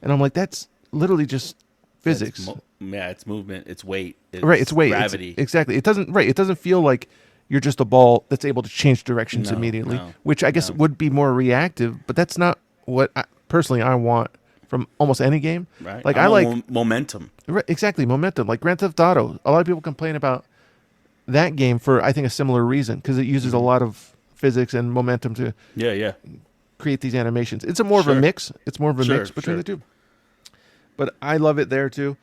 and I'm like, that's literally just physics, It's movement. It's weight. right? It's weight, Gravity. exactly. It doesn't feel like you're just a ball that's able to change directions No, immediately, no, which I guess no. would be more reactive. But that's not what personally I want from almost any game. Right. Like I I want like momentum. Right, exactly, momentum. Like Grand Theft Auto. A lot of people complain about that game for, I think, a similar reason, because it uses a lot of physics and momentum to Yeah, yeah. create these animations. It's more of a Sure. mix. It's more of a Sure, mix between sure. the two. But I love it there too.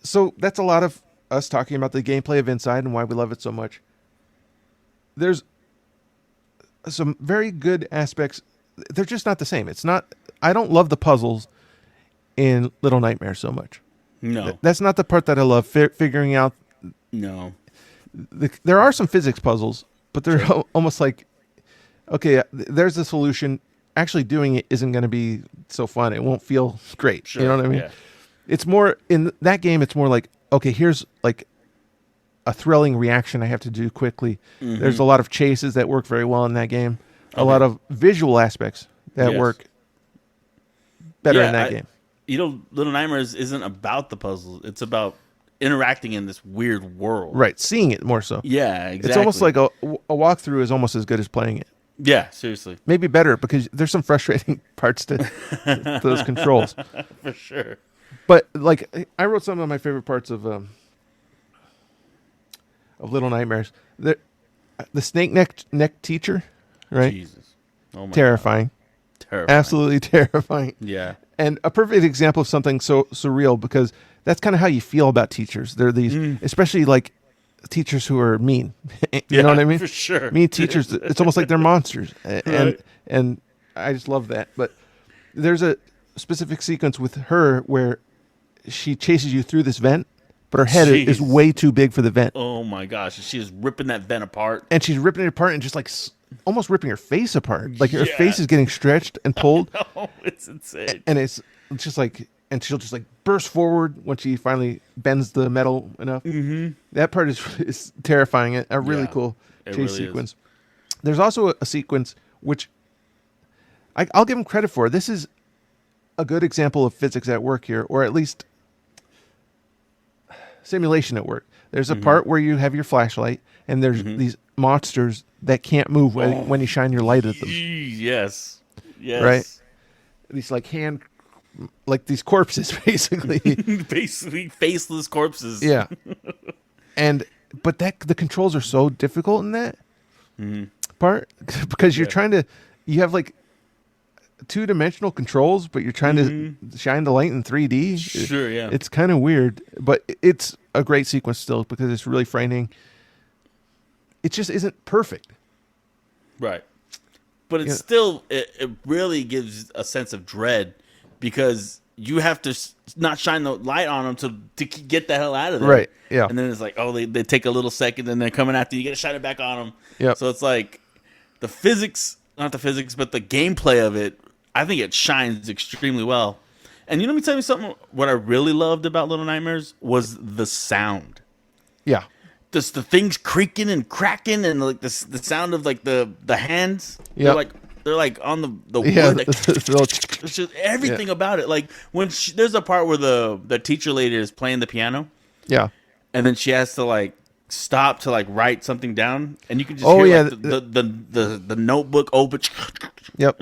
So that's a lot of us talking about the gameplay of Inside and why we love it so much. There's some very good aspects. They're just not the same. It's not. I don't love the puzzles in Little Nightmares so much. No. That's not the part that I love. Figuring out. No. There are some physics puzzles, but they're almost like, okay, there's the solution. Actually doing it isn't going to be so fun. It won't feel great. Sure. You know what I mean? Yeah. It's more in that game. It's more like, okay, here's like a thrilling reaction I have to do quickly. Mm-hmm. There's a lot of chases that work very well in that game. A lot of visual aspects that Yes. work better Yeah, in that game. You know, Little Nightmares isn't about the puzzles. It's about interacting in this weird world. Right. Seeing it more so. Yeah, exactly. It's almost like a walkthrough is almost as good as playing it. Yeah, seriously. Maybe better because there's some frustrating parts to those controls. For sure. But like, I wrote some of my favorite parts of Little Nightmares. The snake neck teacher, right? Jesus. Oh my Terrifying. God. Terrifying. Absolutely terrifying. Yeah. And a perfect example of something so surreal, because that's kind of how you feel about teachers. They're these, especially like teachers who are mean. You know what I mean? For sure. Mean teachers. It's almost like they're monsters, Right. and I just love that. But there's a specific sequence with her where she chases you through this vent, but her head is Jeez. way too big for the vent, Oh my gosh, she is ripping that vent apart. and she's ripping it apart and just like almost ripping her face apart. Like her Yeah. face is getting stretched and pulled, Oh, it's insane. and it's just like, and she'll just like burst forward when she finally bends the metal enough. Mm-hmm. That part is terrifying. A really Yeah, cool it chase really is. sequence. There's also a sequence which I'll give him credit for. This is a good example of physics at work here, or at least simulation at work. There's a part where you have your flashlight, and there's these monsters that can't move when you shine your light at them. Yes. Yes. Right? These like these corpses, basically. Basically, faceless corpses. Yeah. But the controls are so difficult in that part because you're trying to, you have like 2-dimensional controls, but you're trying to shine the light in 3D. Sure, yeah. It's kind of weird, but it's a great sequence still because it's really frightening. It just isn't perfect. Right. But it's Yeah. still, it really gives a sense of dread because you have to not shine the light on them to get the hell out of there. Right, yeah. And then it's like, oh, they take a little second and they're coming after you. You got to shine it back on them. Yep. So it's like the physics, not the physics, but the gameplay of it, I think it shines extremely well. And let me tell you something. What I really loved about Little Nightmares was the sound. Yeah. Just the things creaking and cracking, and like the sound of like the hands. Yep. They're like on the Yeah. wood. Like, it's just everything about it. Like when there's a part where the teacher lady is playing the piano, Yeah. and then she has to like stop to like write something down, and you can just Oh, hear yeah, like, the notebook open. Yep.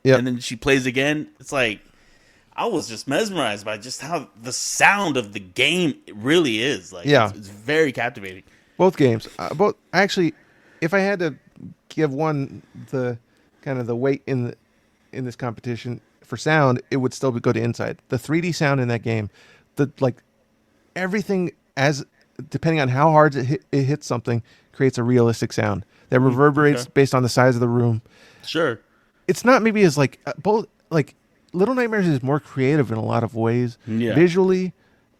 Yep. And then she plays again. It's like I was just mesmerized by just how the sound of the game really is. Like, Yeah. it's very captivating. Both games. Actually, if I had to give one the kind of the weight in this competition for sound, it would still go to Inside. The 3D sound in that game, everything depending on how hard it hits something, creates a realistic sound that reverberates okay. based on the size of the room. Sure. It's not maybe as like both like Little Nightmares is more creative in a lot of ways. Yeah. Visually,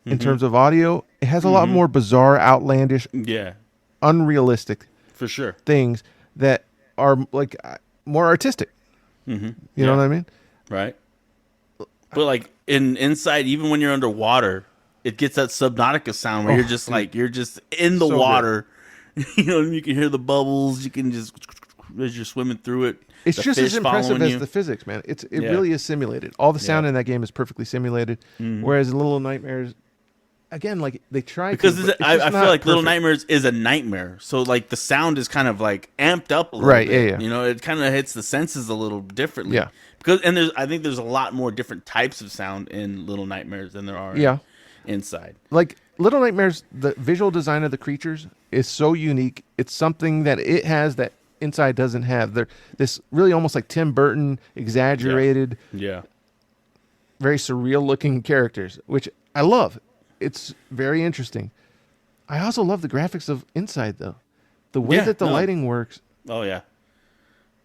in terms of audio, it has a lot more bizarre, outlandish, Yeah, unrealistic for sure. things that are like more artistic. You know what I mean? Right. But like Inside, even when you're underwater, it gets that Subnautica sound where you're just like you're just in the So water. You know, you can hear the bubbles. You can just as you're swimming through it. It's the just fish as impressive following as you. the physics, man. It Yeah. really is simulated. All the sound Yeah. in that game is perfectly simulated. Whereas Little Nightmares, again, like they try Because to, but it's I just feel not like Little perfect. Nightmares is a nightmare, so like the sound is kind of like amped up a little Right, bit. yeah. You know, it kind of hits the senses a little differently. Yeah. Because I think there's a lot more different types of sound in Little Nightmares than there are Yeah. Inside. Like Little Nightmares, the visual design of the creatures is so unique. It's something that it has that Inside doesn't have. They're this really almost like Tim Burton, exaggerated, Yeah. very surreal looking characters, which I love. It's very interesting. I also love the graphics of Inside, though. The way Yeah, that the no. lighting works. Oh yeah.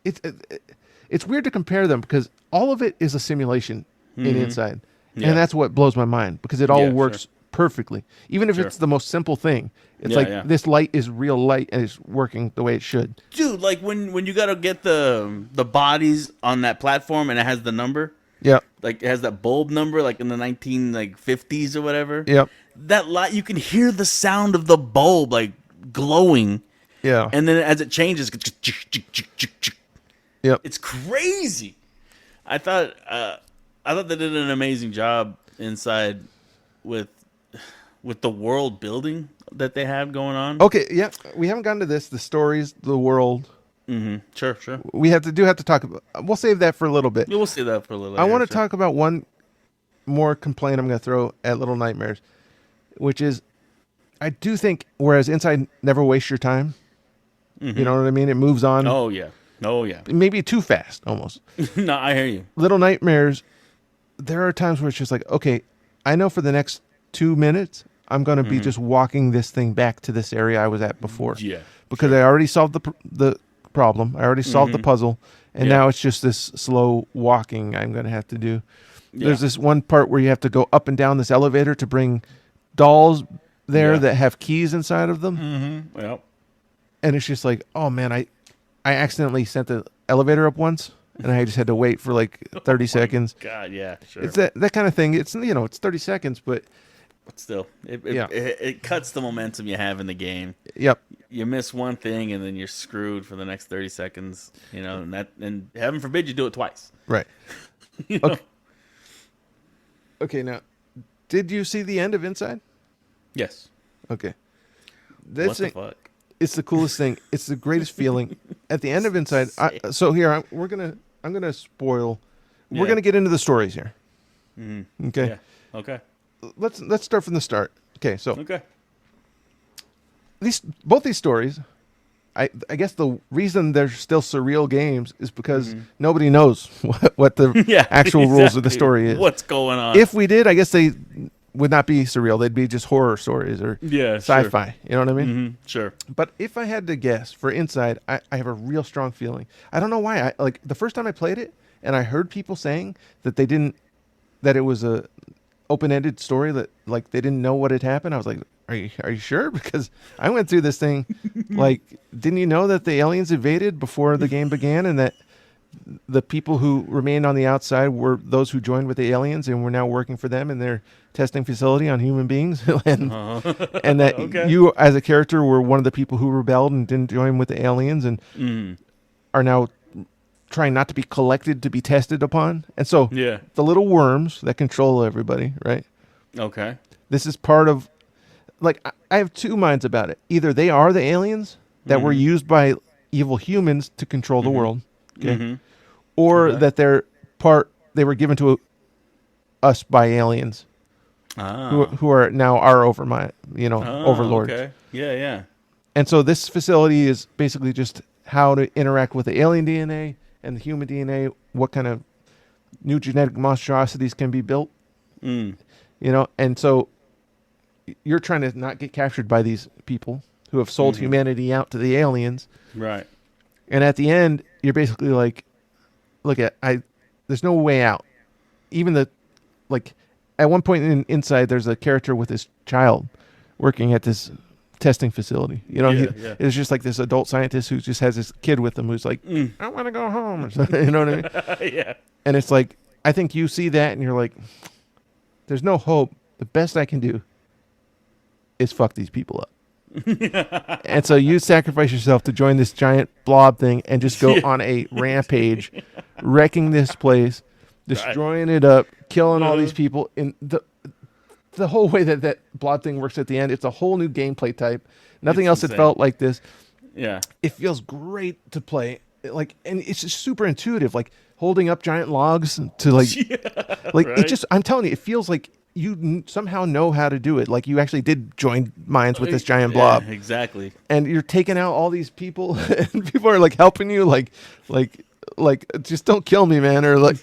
It's weird to compare them because all of it is a simulation in Inside. Yeah. And that's what blows my mind because it all Yeah, works sure. perfectly. Even if Sure. it's the most simple thing. It's Yeah, like yeah. this light is real light and it's working the way it should. Dude, like when you gotta get the bodies on that platform and it has the number, Yeah. like it has that bulb number, like in the 1950s or whatever. Yep. That light, you can hear the sound of the bulb like glowing, Yeah. and then as it changes, Yep. it's crazy. I thought they did an amazing job Inside with the world building that they have going on. Okay, yeah. We haven't gotten to this, the stories, the world. Sure. We have to talk about, we'll save that for a little bit. Yeah, we'll see that for a little. I later, want to sure. talk about one more complaint I'm going to throw at Little Nightmares, which is I do think whereas Inside never wastes your time. You know what I mean? It moves on. Oh yeah. Maybe too fast almost. No, I hear you. Little Nightmares, there are times where it's just like, okay, I know for the next 2 minutes, I'm going to be just walking this thing back to this area I was at before. Yeah. Because I already solved the problem. I already solved the puzzle. And now it's just this slow walking I'm going to have to do. Yeah. There's this one part where you have to go up and down this elevator to bring dolls there that have keys inside of them. Mm-hmm. Yep. And it's just like, oh man, I accidentally sent the elevator up once, and I just had to wait for like 30 seconds. God, yeah, sure. It's that kind of thing. It's it's 30 seconds, but still, it cuts the momentum you have in the game. Yep. You miss one thing, and then you're screwed for the next 30 seconds. And heaven forbid you do it twice. Right. You know? Okay. Now, did you see the end of Inside? Yes. Okay. What the fuck? It's the coolest thing. It's the greatest feeling. At the end of Inside, I'm gonna spoil. We're gonna get into the stories here. Mm-hmm. Okay. Yeah. Okay. Let's start from the start. Okay. So Okay. both these stories, I guess the reason they're still surreal games is because nobody knows what the actual rules of the story is. What's going on? If we did, I guess they would not be surreal. They'd be just horror stories or sci-fi. Sure. You know what I mean? Mm-hmm. Sure. But if I had to guess for Inside, I have a real strong feeling. I don't know why. Like the first time I played it, and I heard people saying that that it was a open-ended story, that like they didn't know what had happened. I was like, are you sure? Because I went through this thing. Like, didn't you know that the aliens invaded before the game began, and that the people who remained on the outside were those who joined with the aliens and were now working for them in their testing facility on human beings, and that you as a character were one of the people who rebelled and didn't join with the aliens and are now trying not to be collected to be tested upon. And so the little worms that control everybody, right? Okay. This is part of, like, I have two minds about it. Either they are the aliens that were used by evil humans to control the world, okay? Or that they were given to us by aliens who are now our overlords. Okay. Yeah. And so this facility is basically just how to interact with the alien DNA and the human DNA, what kind of new genetic monstrosities can be built. And so you're trying to not get captured by these people who have sold humanity out to the aliens. Right. And at the end, you're basically like, there's no way out. Even at one point inside, there's a character with his child working at this testing facility. It's just like this adult scientist who just has this kid with him who's like, I want to go home. Or something, you know what I mean? Yeah. And it's like, I think you see that and you're like, there's no hope. The best I can do is fuck these people up. And so you sacrifice yourself to join this giant blob thing and just go on a rampage, wrecking this place, destroying it up, killing all these people. In the whole way that blob thing works at the end, it's a whole new gameplay type. Nothing else had felt like this. Yeah. It feels great to play. And it's just super intuitive, like holding up giant logs to it just, I'm telling you, it feels like you somehow know how to do it. Like you actually did join minds with this giant blob. Yeah, exactly. And you're taking out all these people and people are like helping you, like just don't kill me, man. Or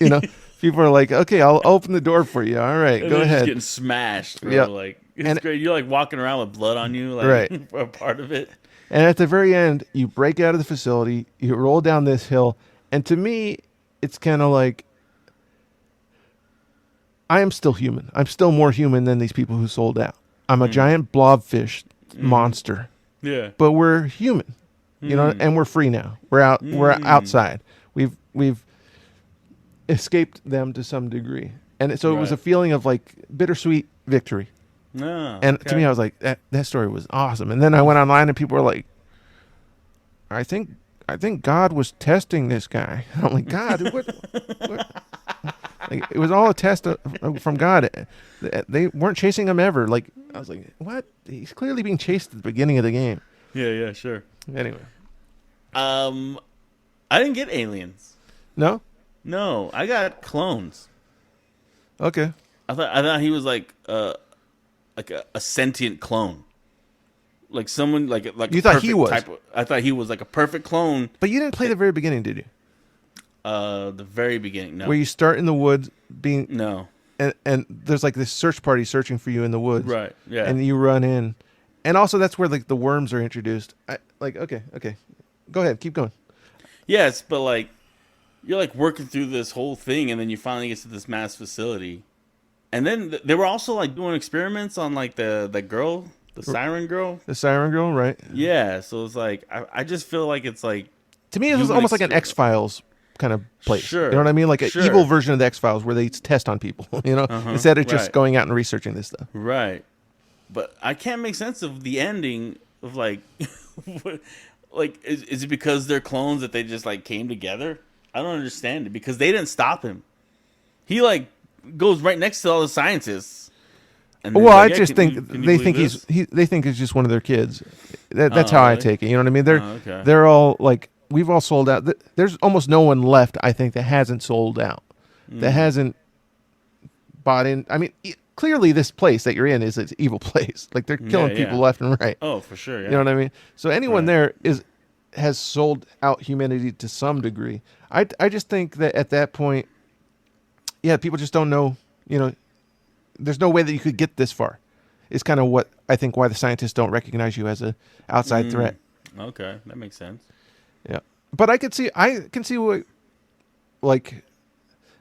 people are like, okay, I'll open the door for you. All right, and go ahead. Just getting smashed, bro. Yeah. It's great. You're like walking around with blood on you, for a part of it. And at the very end, you break out of the facility, you roll down this hill, and to me, it's kind of like, I am still human. I'm still more human than these people who sold out. I'm a giant blobfish monster. Yeah. But we're human, and we're free now. We're out. We're outside. We've escaped them to some degree, and so it was a feeling of like bittersweet victory. And to me, I was like, that story was awesome. And then I went online, and people were like, I think God was testing this guy. And I'm like, God, what? Like, it was all a test from God. They weren't chasing him ever. Like, I was like, what? He's clearly being chased at the beginning of the game. Yeah, sure. Anyway. I didn't get aliens. No? No, I got clones. Okay. I thought he was like a sentient clone. Like someone like you thought he was. I thought he was like a perfect clone. But you didn't play the very beginning, did you? The very beginning, no. Where you start in the woods being... No. and there's like this search party searching for you in the woods. Right. Yeah. And you run in, and also that's where like the worms are introduced. Okay, go ahead, keep going. Yes, but like you're like working through this whole thing, and then you finally get to this mass facility, and then they were also like doing experiments on like the girl, the siren girl. The siren girl, right? Yeah. So it's like I just feel like it's like To me, it was almost like an X-Files kind of place. Sure. You know what I mean? Like an Sure. evil version of the X-Files where they test on people, instead of just Right. going out and researching this stuff. Right. But I can't make sense of the ending of like, like is it because they're clones that they just like came together? I don't understand it because they didn't stop him. He like goes right next to all the scientists. And Well, he's I like, just can think you they believe think this? they think he's just one of their kids. That's Oh, how I really? take it. You know what I mean? Okay. They're all like, we've all sold out. There's almost no one left, I think, that hasn't sold out, that hasn't bought in. I mean, clearly this place that you're in is an evil place. Like they're killing Yeah. people left and right. Oh, for sure. Yeah. You know what I mean? So anyone Right. there has sold out humanity to some degree. I just think that at that point, yeah, people just don't know. There's no way that you could get this far. It's kind of what I think why the scientists don't recognize you as a outside threat. Okay, that makes sense. Yeah, but I can see what, like,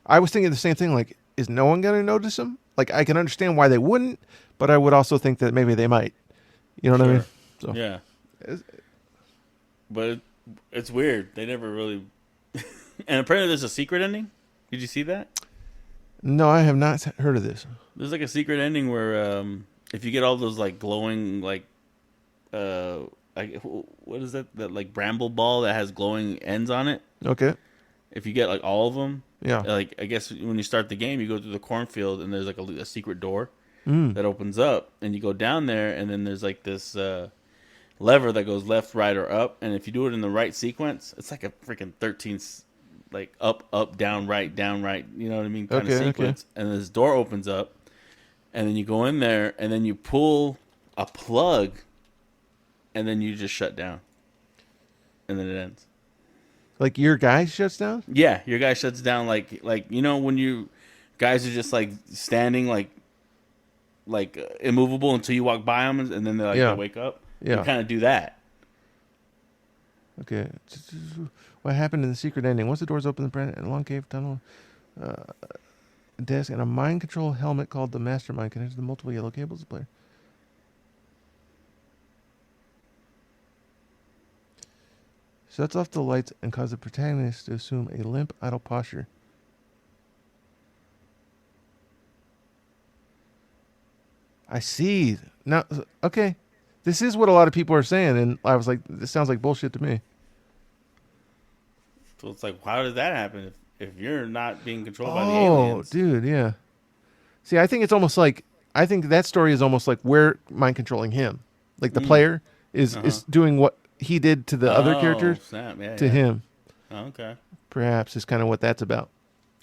I was thinking the same thing. Like, is no one going to notice him? Like, I can understand why they wouldn't, but I would also think that maybe they might. You know what I mean? So Yeah. But it's weird. They never really. And apparently, there's a secret ending. Did you see that? No, I have not heard of this. There's like a secret ending where if you get all those like glowing like what is that like bramble ball that has glowing ends on it? Okay. If you get like all of them, Yeah. like I guess when you start the game, you go through the cornfield and there's like a secret door that opens up, and you go down there, and then there's like this lever that goes left, right, or up, and if you do it in the right sequence, it's like a freaking 13 like up, down, right, you know what I mean, kind of Okay, sequence. And this door opens up, and then you go in there, and then you pull a plug, and then you just shut down, and then it ends. Like your guy shuts down? Yeah, your guy shuts down like when you guys are just like standing like immovable until you walk by them, and then they Yeah. they wake up. Yeah. You kind of do that. Okay. What happened in the secret ending? Once the doors open, the long cave tunnel, desk, and a mind control helmet called the Mastermind connected to the multiple yellow cables of the player. Shuts off the lights and causes the protagonist to assume a limp, idle posture. I see. Now, okay. This is what a lot of people are saying, and I was like, this sounds like bullshit to me. So it's like, how does that happen if you're not being controlled by the Oh, aliens? dude, yeah. See, I think it's almost like, I think that story is almost like we're mind controlling him. Like the player is doing what he did to the other characters Snap. Yeah, to yeah. him. Oh, okay. Perhaps is kind of what that's about.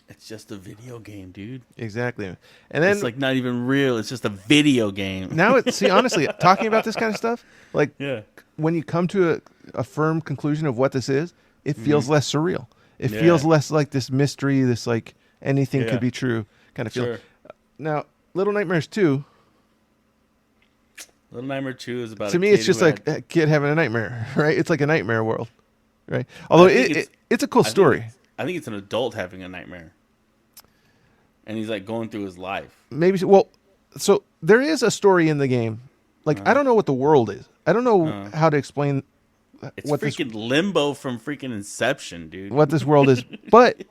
It's just a video game, dude. Exactly. And then It's like not even real. It's just a video game. now see, honestly, talking about this kind of stuff, like Yeah. when you come to a firm conclusion of what this is, it feels less surreal. It Yeah. feels less like this mystery, this like anything Yeah. could be true kind of feel. Sure. Now, Little Nightmares 2, Little Nightmare 2 is about to a me, kid it's just who like had- a kid having a nightmare, right? It's like a nightmare world, right? Although think it's a cool I think story. I think it's an adult having a nightmare. And he's like going through his life. Maybe, well, so there is a story in the game. Like, I don't know what the world is. I don't know how to explain It's what freaking limbo from freaking Inception, dude. this world is, but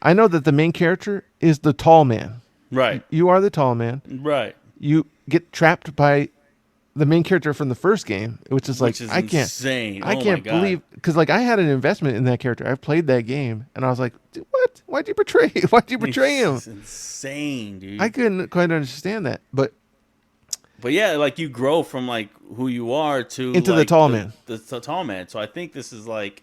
I know that the main character is the tall man. Right. You are the tall man. Right. You get trapped by the main character from the first game, which is like, Which is I can't, insane. I Oh my can't God. believe, because like I had an investment in that character. I played that game, and I was like, what? Why'd you betray? Why'd you betray him? It's insane, dude. I couldn't quite understand that, but But yeah, like you grow from like who you are to Into the like, tall man. The tall man. So I think this is like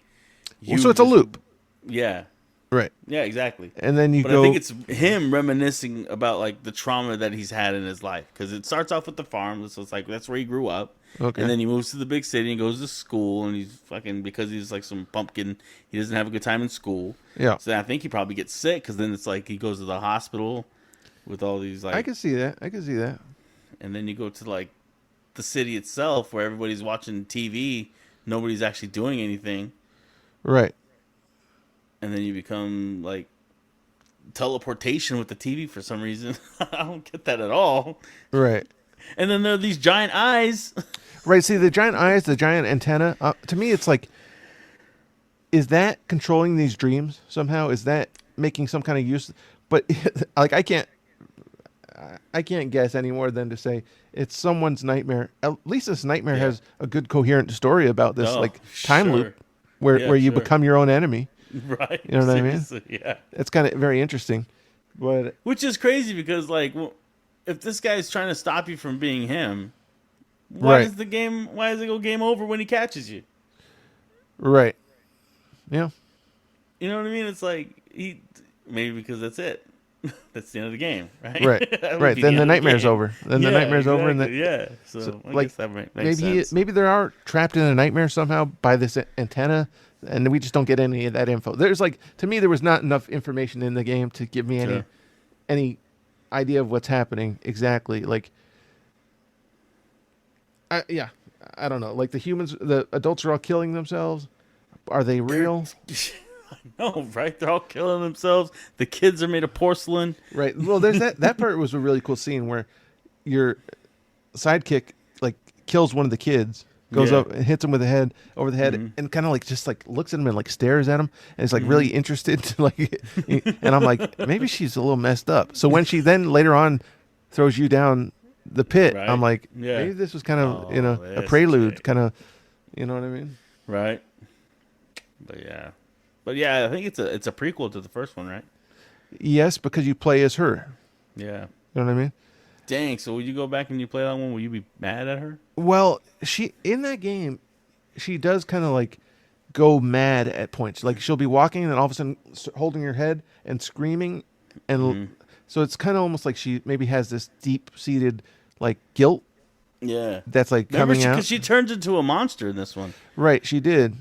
well, so it's a loop, Yeah. right? Yeah, exactly. And then you But go. I think it's him reminiscing about like the trauma that he's had in his life, because it starts off with the farm, so it's like that's where he grew up, Okay. and then he moves to the big city and goes to school, and he's fucking, because he's like some pumpkin, he doesn't have a good time in school. Yeah. So I think he probably gets sick, because then it's like he goes to the hospital, with all these I can see that. I can see that. and then you go to like the city itself where everybody's watching TV, nobody's actually doing anything, Right. and then you become like teleportation with the TV for some reason. I don't get that at all. Right. And then there are these giant eyes. Right. See, the giant eyes, the giant antenna. To me, it's like, is that controlling these dreams somehow? Is that making some kind of use? But like, I can't guess any more than to say it's someone's nightmare. At least this nightmare has a good coherent story about this like time loop where you become your own enemy. Right. You know what I mean? Yeah. It's kind of very interesting. But which is crazy because like, well, if this guy's trying to stop you from being him, why does it go game over when he catches you? Right. Yeah. You know what I mean? It's like maybe because that's it. That's the end of the game, right? Right. Right. Then the nightmare's over. Then the nightmare's over, and So I like guess that makes maybe sense. maybe they are trapped in a nightmare somehow by this antenna, and we just don't get any of that info. There's like, to me, there was not enough information in the game to give me any idea of what's happening exactly. Like, I don't know. Like the adults are all killing themselves. Are they real? No, right? They're all killing themselves. The kids are made of porcelain. Right. Well, there's that part was a really cool scene where your sidekick like kills one of the kids, goes up and hits him with the head over the head, and kind of like just like looks at him and like stares at him, and is like really interested to like. And I'm like, maybe she's a little messed up. So when she then later on throws you down the pit, I'm like, maybe this was kind of a prelude, kind of, you know what I mean? Right. But yeah, I think it's a prequel to the first one, right? Yes, because you play as her. Yeah. You know what I mean? Dang, so would you go back and you play that one? Will you be mad at her? Well, she in that game, she does kind of like go mad at points. Like she'll be walking and then all of a sudden holding her head and screaming, and so it's kind of almost like she maybe has this deep-seated like guilt. Yeah, that's like coming out because she turns into a monster in this one. Right, she did.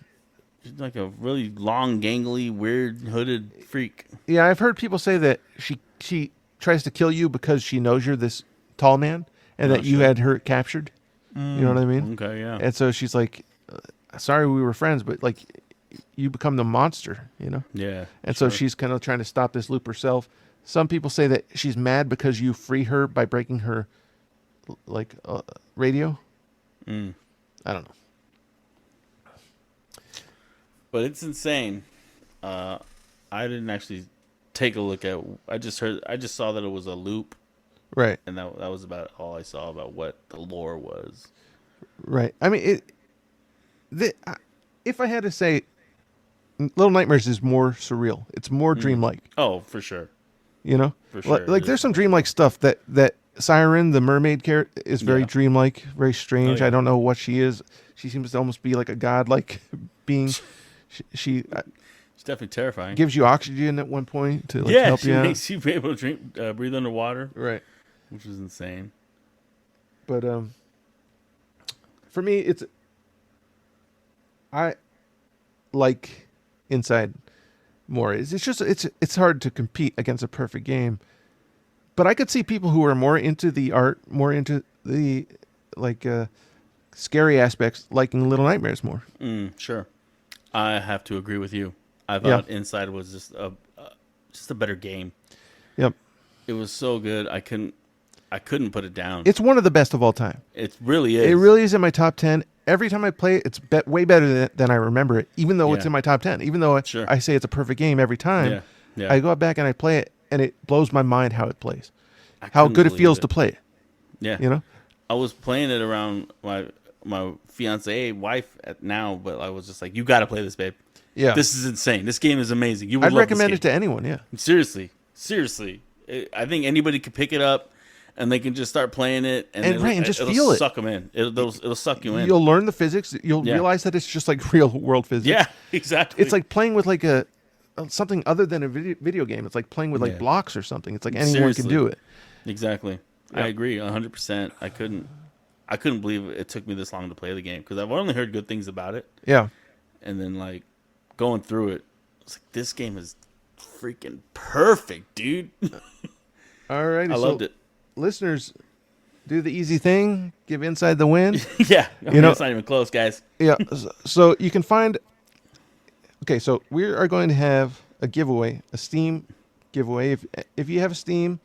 She's like a really long, gangly, weird, hooded freak. Yeah, I've heard people say that she tries to kill you because she knows you're this tall man and that you had her captured. You know what I mean? Okay, yeah. And so she's like, sorry we were friends, but like you become the monster, you know? Yeah. And so she's kind of trying to stop this loop herself. Some people say that she's mad because you free her by breaking her like radio. I don't know. But it's insane. I didn't actually take a look at. I just saw that it was a loop, right? And that was about all I saw about what the lore was. Right. I mean, if I had to say, Little Nightmares is more surreal. It's more dreamlike. Oh, for sure. You know, for sure. Like there's some dreamlike stuff that Siren, the mermaid character, is very dreamlike, very strange. I don't know what she is. She seems to almost be like a godlike being. She's definitely terrifying. Gives you oxygen at one point to like help you out. Yeah, she makes you be able to breathe underwater. Right. Which is insane. But for me, I like Inside more. It's just it's hard to compete against a perfect game. But I could see people who are more into the art, more into the like scary aspects, liking Little Nightmares more. Sure. I have to agree with you. I thought Inside was just a better game. Yep. It was so good. I couldn't put it down. It's one of the best of all time. It really is. It really is in my top 10. Every time I play it, it's way better than I remember it, even though it's in my top 10. Even though I say it's a perfect game every time, I go back and I play it, and it blows my mind how it plays. How good it feels to play it. Yeah. You know? I was playing it around my fiance wife now, but I was just like, you got to play this, babe. Yeah. This is insane. This game is amazing. You would I'd love recommend this it to anyone, yeah. Seriously. I think anybody could pick it up and they can just start playing it and just it'll feel it. Suck them in. It'll suck you in. You'll learn the physics. You'll realize that it's just like real world physics. Yeah, exactly. It's like playing with like something other than a video game. It's like playing with like blocks or something. It's like anyone can do it. Exactly. Yeah. I agree 100%. I couldn't believe it took me this long to play the game because I've only heard good things about it. Yeah. And then like going through it, it's like this game is freaking perfect, dude. All righty. I So, loved it. listeners, do the easy thing. Give Inside the win. Yeah, it's not even close, guys. Yeah. So you can find. Okay, so we are going to have a giveaway, a Steam giveaway. If you have a Steam,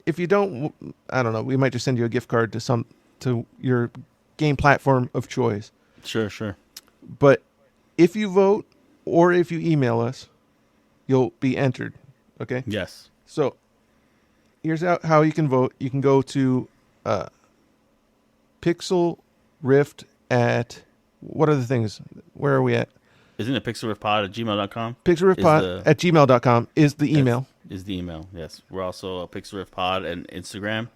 if you don't, I don't know. We might just send you a gift card to your game platform of choice. Sure. But if you vote or if you email us, you'll be entered. Okay. Yes. So here's how you can vote. You can go to Pixel Rift at what are the things? Where are we at? Isn't it pixelriffpod@gmail.com? Pixelriffpod at gmail.com is the email. Is the email, yes. We're also pixelriffpod and Instagram.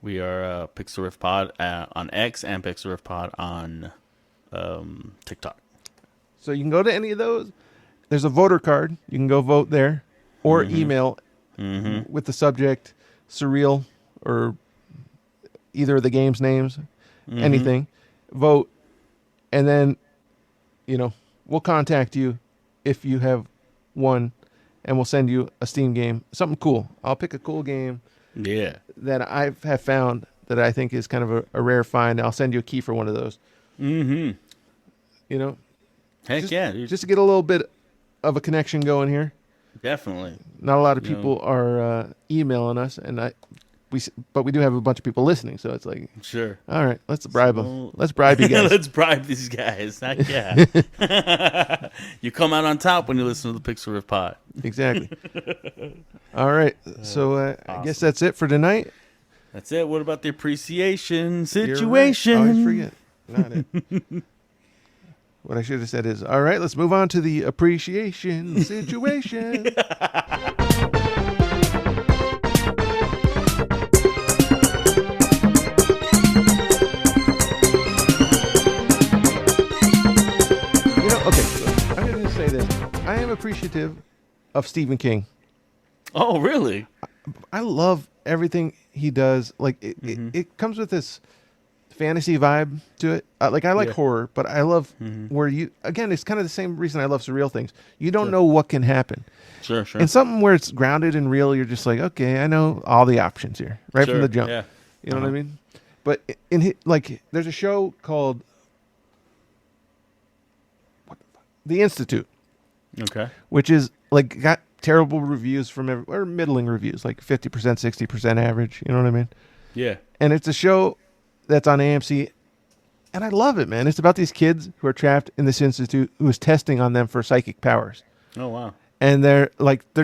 We are pixelriffpod on X and pixelriffpod on TikTok. So you can go to any of those. There's a voter card. You can go vote there or email with the subject Surreal or either of the game's names, anything. Vote, and then, we'll contact you if you have won, and we'll send you a Steam game, something cool. I'll pick a cool game that I have found that I think is kind of a rare find. I'll send you a key for one of those. Mm-hmm. Heck dude. Just to get a little bit of a connection going here. Definitely. Not a lot of people are emailing us, but we do have a bunch of people listening, so it's like, sure. All right, let's bribe them. Let's bribe you guys. Let's bribe these guys. Heck yeah. You come out on top when you listen to the Pixel Riff Pod. Exactly. All right, so awesome. I guess that's it for tonight. That's it. What about the appreciation situation? Right. I always forget. Not it. What I should have said is, all right, let's move on to the appreciation situation. Okay, so I'm going to say this. I am appreciative of Stephen King. Oh, really? I love everything he does. Like, it comes with this fantasy vibe to it. I like horror, but I love where it's kind of the same reason I love surreal things. You don't know what can happen. Sure. And something where it's grounded and real, you're just like, okay, I know all the options here, right from the jump. Yeah. You know what I mean? But there's a show called The Institute. Okay. Which is got terrible reviews from or middling reviews, like 50%, 60% average. You know what I mean? Yeah. And it's a show that's on AMC, and I love it, man. It's about these kids who are trapped in this institute who is testing on them for psychic powers. Oh, wow. And they're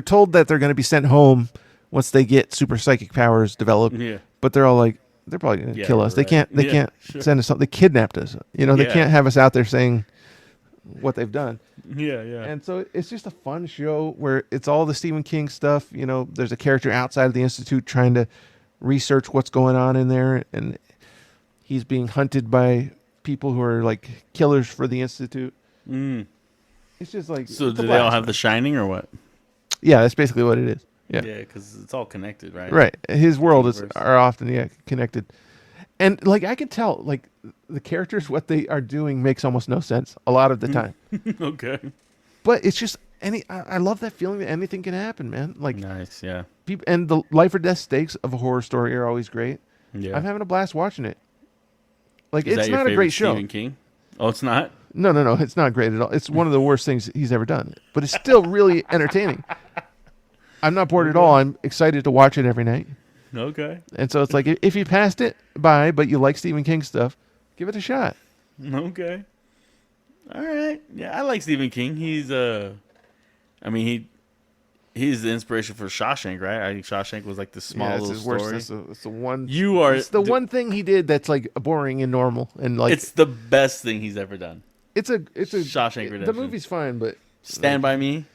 told that they're going to be sent home once they get super psychic powers developed. Yeah. But they're all like, they're probably going to kill us. Right. They can't send us something. They kidnapped us. They can't have us out there saying what they've done. Yeah. And so it's just a fun show where it's all the Stephen King stuff. There's a character outside of the institute trying to research what's going on in there, and he's being hunted by people who are like killers for the institute. It's just like, so do they all have The Shining or what? Yeah, that's basically what it is. Yeah, because it's all connected, right? Right. His world are often connected, and I can tell the characters, what they are doing makes almost no sense a lot of the time. Okay. But it's just I love that feeling that anything can happen, man. Nice, yeah. And the life or death stakes of a horror story are always great. Yeah. I'm having a blast watching it. It's not a great show. Stephen King? Oh, it's not? No. It's not great at all. It's one of the worst things he's ever done. But it's still really entertaining. I'm not bored at all. I'm excited to watch it every night. Okay. And so it's like, if you passed it by, but you like Stephen King stuff, give it a shot. Okay. All right. Yeah, I like Stephen King. He's he's the inspiration for Shawshank, right? I think Shawshank was the small little story. It's the one. It's the one thing he did that's boring and normal and it's the best thing he's ever done. It's a Shawshank Redemption. The movie's fine, but Stand By Me.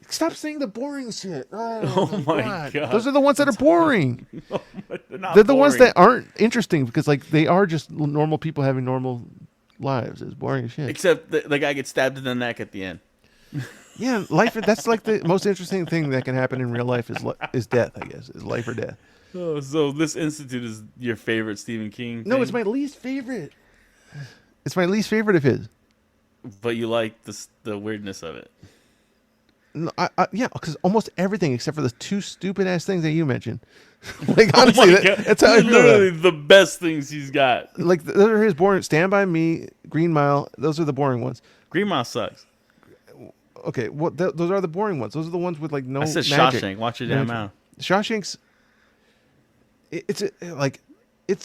Stop saying the boring shit. Oh my God. Those are the ones that are boring. They're the ones that aren't interesting because they are just normal people having normal lives. It's boring as shit. Except the guy gets stabbed in the neck at the end. Yeah, life. That's the most interesting thing that can happen in real life is death. I guess is life or death. Oh, so this Institute is your favorite Stephen King thing? No, it's my least favorite. It's my least favorite of his. But you like the weirdness of it. Yeah, because almost everything except for the two stupid ass things that you mentioned. Like honestly, that's how I feel. Literally the best things he's got. Like those are his boring. Stand by Me, Green Mile. Those are the boring ones. Green Mile sucks. Okay, well those are the boring ones. Those are the ones with like no. I said magic. Shawshank. Watch your damn mouth. Shawshank's. It's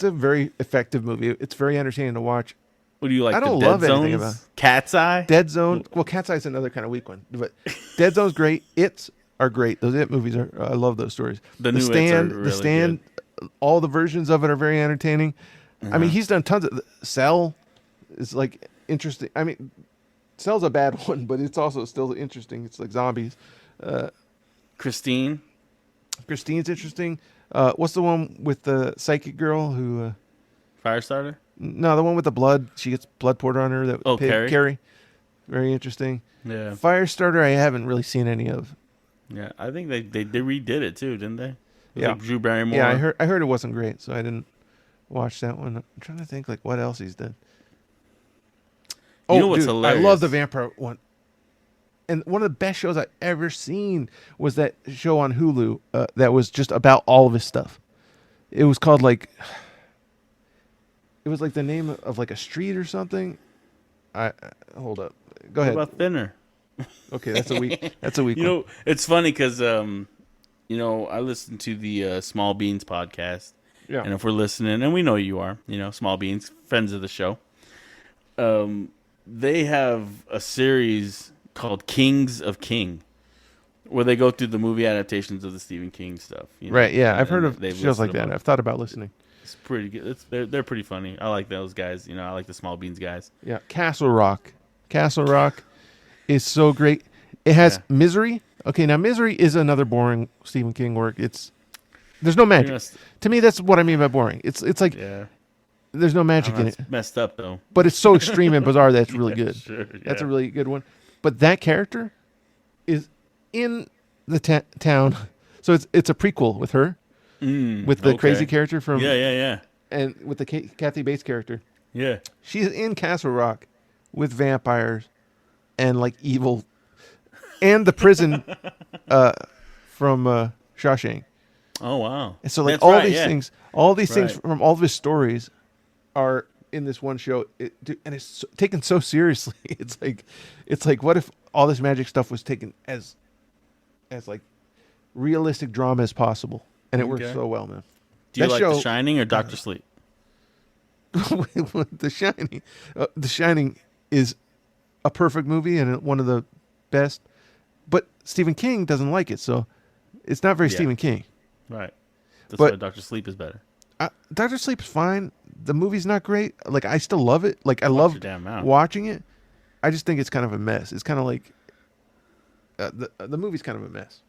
a very effective movie. It's very entertaining to watch. What do you like? I don't the love Dead anything Zones? about Cat's Eye. Dead Zone. Well, Cat's Eye is another kind of weak one, but Dead Zone's great. It's are great. Those It movies are. I love those stories. The new Stand, are really The Stand. Good. All the versions of it are very entertaining. I mean, he's done tons of. Cell is like interesting. I mean, Cell's a bad one, but it's also still interesting. It's like zombies. Christine's interesting. What's the one with the psychic girl who? Firestarter. No, the one with the blood. She gets blood poured on her. That Carrie. Very interesting. Yeah. Firestarter, I haven't really seen any of. Yeah, I think they redid it too, didn't they? Yeah. Like Drew Barrymore. Yeah, I heard it wasn't great, so I didn't watch that one. I'm trying to think like what else he's done. You know what's hilarious? I love the vampire one. And one of the best shows I've ever seen was that show on Hulu that was just about all of his stuff. It was called like... It was like the name of like a street or something. Hold up. Go ahead. What about Thinner? Okay, that's a weak one. You know, it's funny because I listen to the Small Beans podcast. Yeah. And if we're listening, and we know you are, Small Beans, friends of the show. They have a series called Kings of King, where they go through the movie adaptations of the Stephen King stuff. Right, yeah. I've heard of they've shows like listed that. I've thought about listening. It's pretty good. They're pretty funny. I like those guys. I like the Small Beans guys. Yeah, Castle Rock. Castle Rock is so great. It has Misery. Okay, now Misery is another boring Stephen King work. There's no magic. To me, that's what I mean by boring. It's like there's no magic in it. It's messed up though. But it's so extreme and bizarre that's really good. Sure, That's a really good one. But that character is in the town, so it's a prequel with her, with the crazy character from and with the Kathy Bates character. Yeah, she's in Castle Rock with vampires and like evil, and the prison from Shawshank. Oh wow! And so like That's all these things from all of his stories are in this one show, and it's taken so seriously. It's like what if all this magic stuff was taken as like realistic drama as possible, and it works so well, man. Do you like The Shining or Doctor Sleep? The Shining. The Shining is a perfect movie and one of the best, but Stephen King doesn't like it, so it's not very Stephen King. Right. That's why Doctor Sleep is better. Doctor Sleep is fine. The movie's not great. Like I still love it. Like I love watching it. I just think it's kind of a mess. It's kind of like the movie's kind of a mess.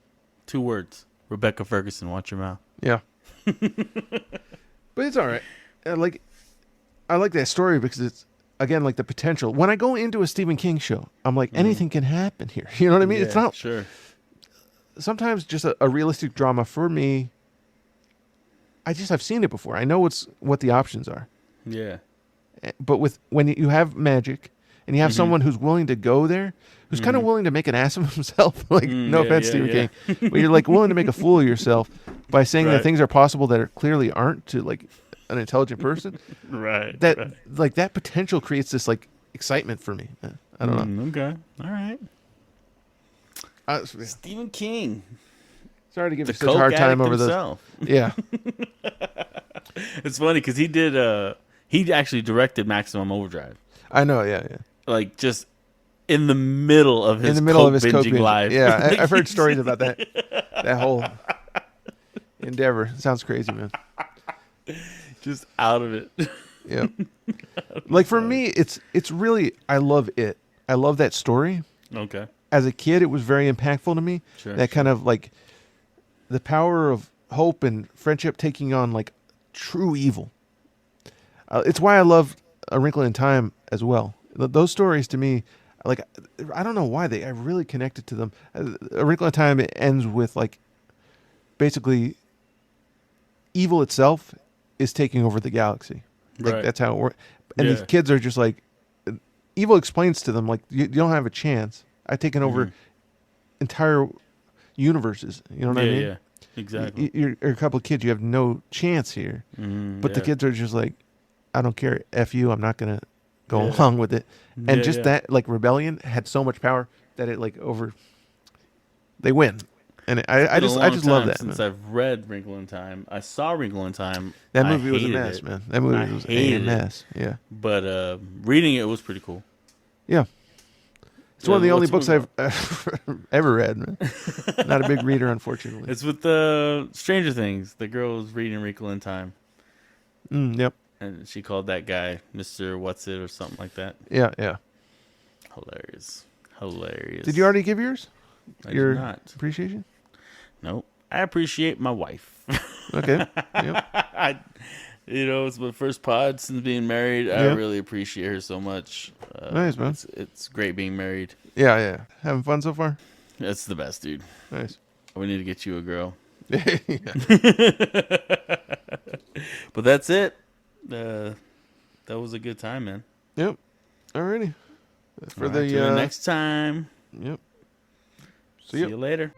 2 words: Rebecca Ferguson. Watch your mouth. Yeah. But it's all right. I like that story because it's again like the potential. When I go into a Stephen King show, I'm like anything can happen here. You know what I mean? Yeah, it's not sure. Sometimes just a realistic drama for me. I've seen it before. I know what the options are. Yeah. But when you have magic and you have someone who's willing to go there, who's kind of willing to make an ass of himself, like no offense, Stephen King, but you're like willing to make a fool of yourself by saying that things are possible that clearly aren't to like an intelligent person. Like that potential creates this like excitement for me. I don't know. Okay. All right. Stephen King. Sorry to give you such a hard time over this. Yeah. It's funny because he actually directed Maximum Overdrive. I know, yeah. Like just in the middle of his binging life. Yeah, I've heard stories about that whole endeavor. Sounds crazy, man. Just out of it. Yeah. Like for me, it's really I love it. I love that story. Okay. As a kid, it was very impactful to me. Sure, kind of like the power of hope and friendship taking on like true evil. It's why I love A Wrinkle in Time as well. Those stories to me, like I don't know why I really connected to them. A Wrinkle in Time ends with like basically evil itself is taking over the galaxy. Like that's how it works. And these kids are just like evil explains to them like you don't have a chance. I've taken over entire universes. You know what I mean? Yeah, exactly. You're a couple of kids. You have no chance here. But the kids are just like, I don't care. F you. I'm not gonna go along with it. And that like rebellion had so much power that it like they win. And I just love that. Since I've read Wrinkle in Time, I saw Wrinkle in Time. That movie was a mess, man. That movie was a mess. Yeah. But reading it was pretty cool. Yeah. It's one of the only books I've ever read. Man. Not a big reader, unfortunately. It's with Stranger Things. The girl was reading Wrinkle in Time. Yep. And she called that guy Mr. What's It or something like that. Yeah, yeah. Hilarious. Did you already give yours? I did not. Appreciation? Nope. I appreciate my wife. Okay. Yep. It's my first pod since being married. I really appreciate her so much. Nice, man. It's great being married. Yeah, yeah. Having fun so far? That's the best, dude. Nice. We need to get you a girl. Yeah. But that's it. That was a good time, man. Yep. Alrighty. For till the next time. Yep. See you later.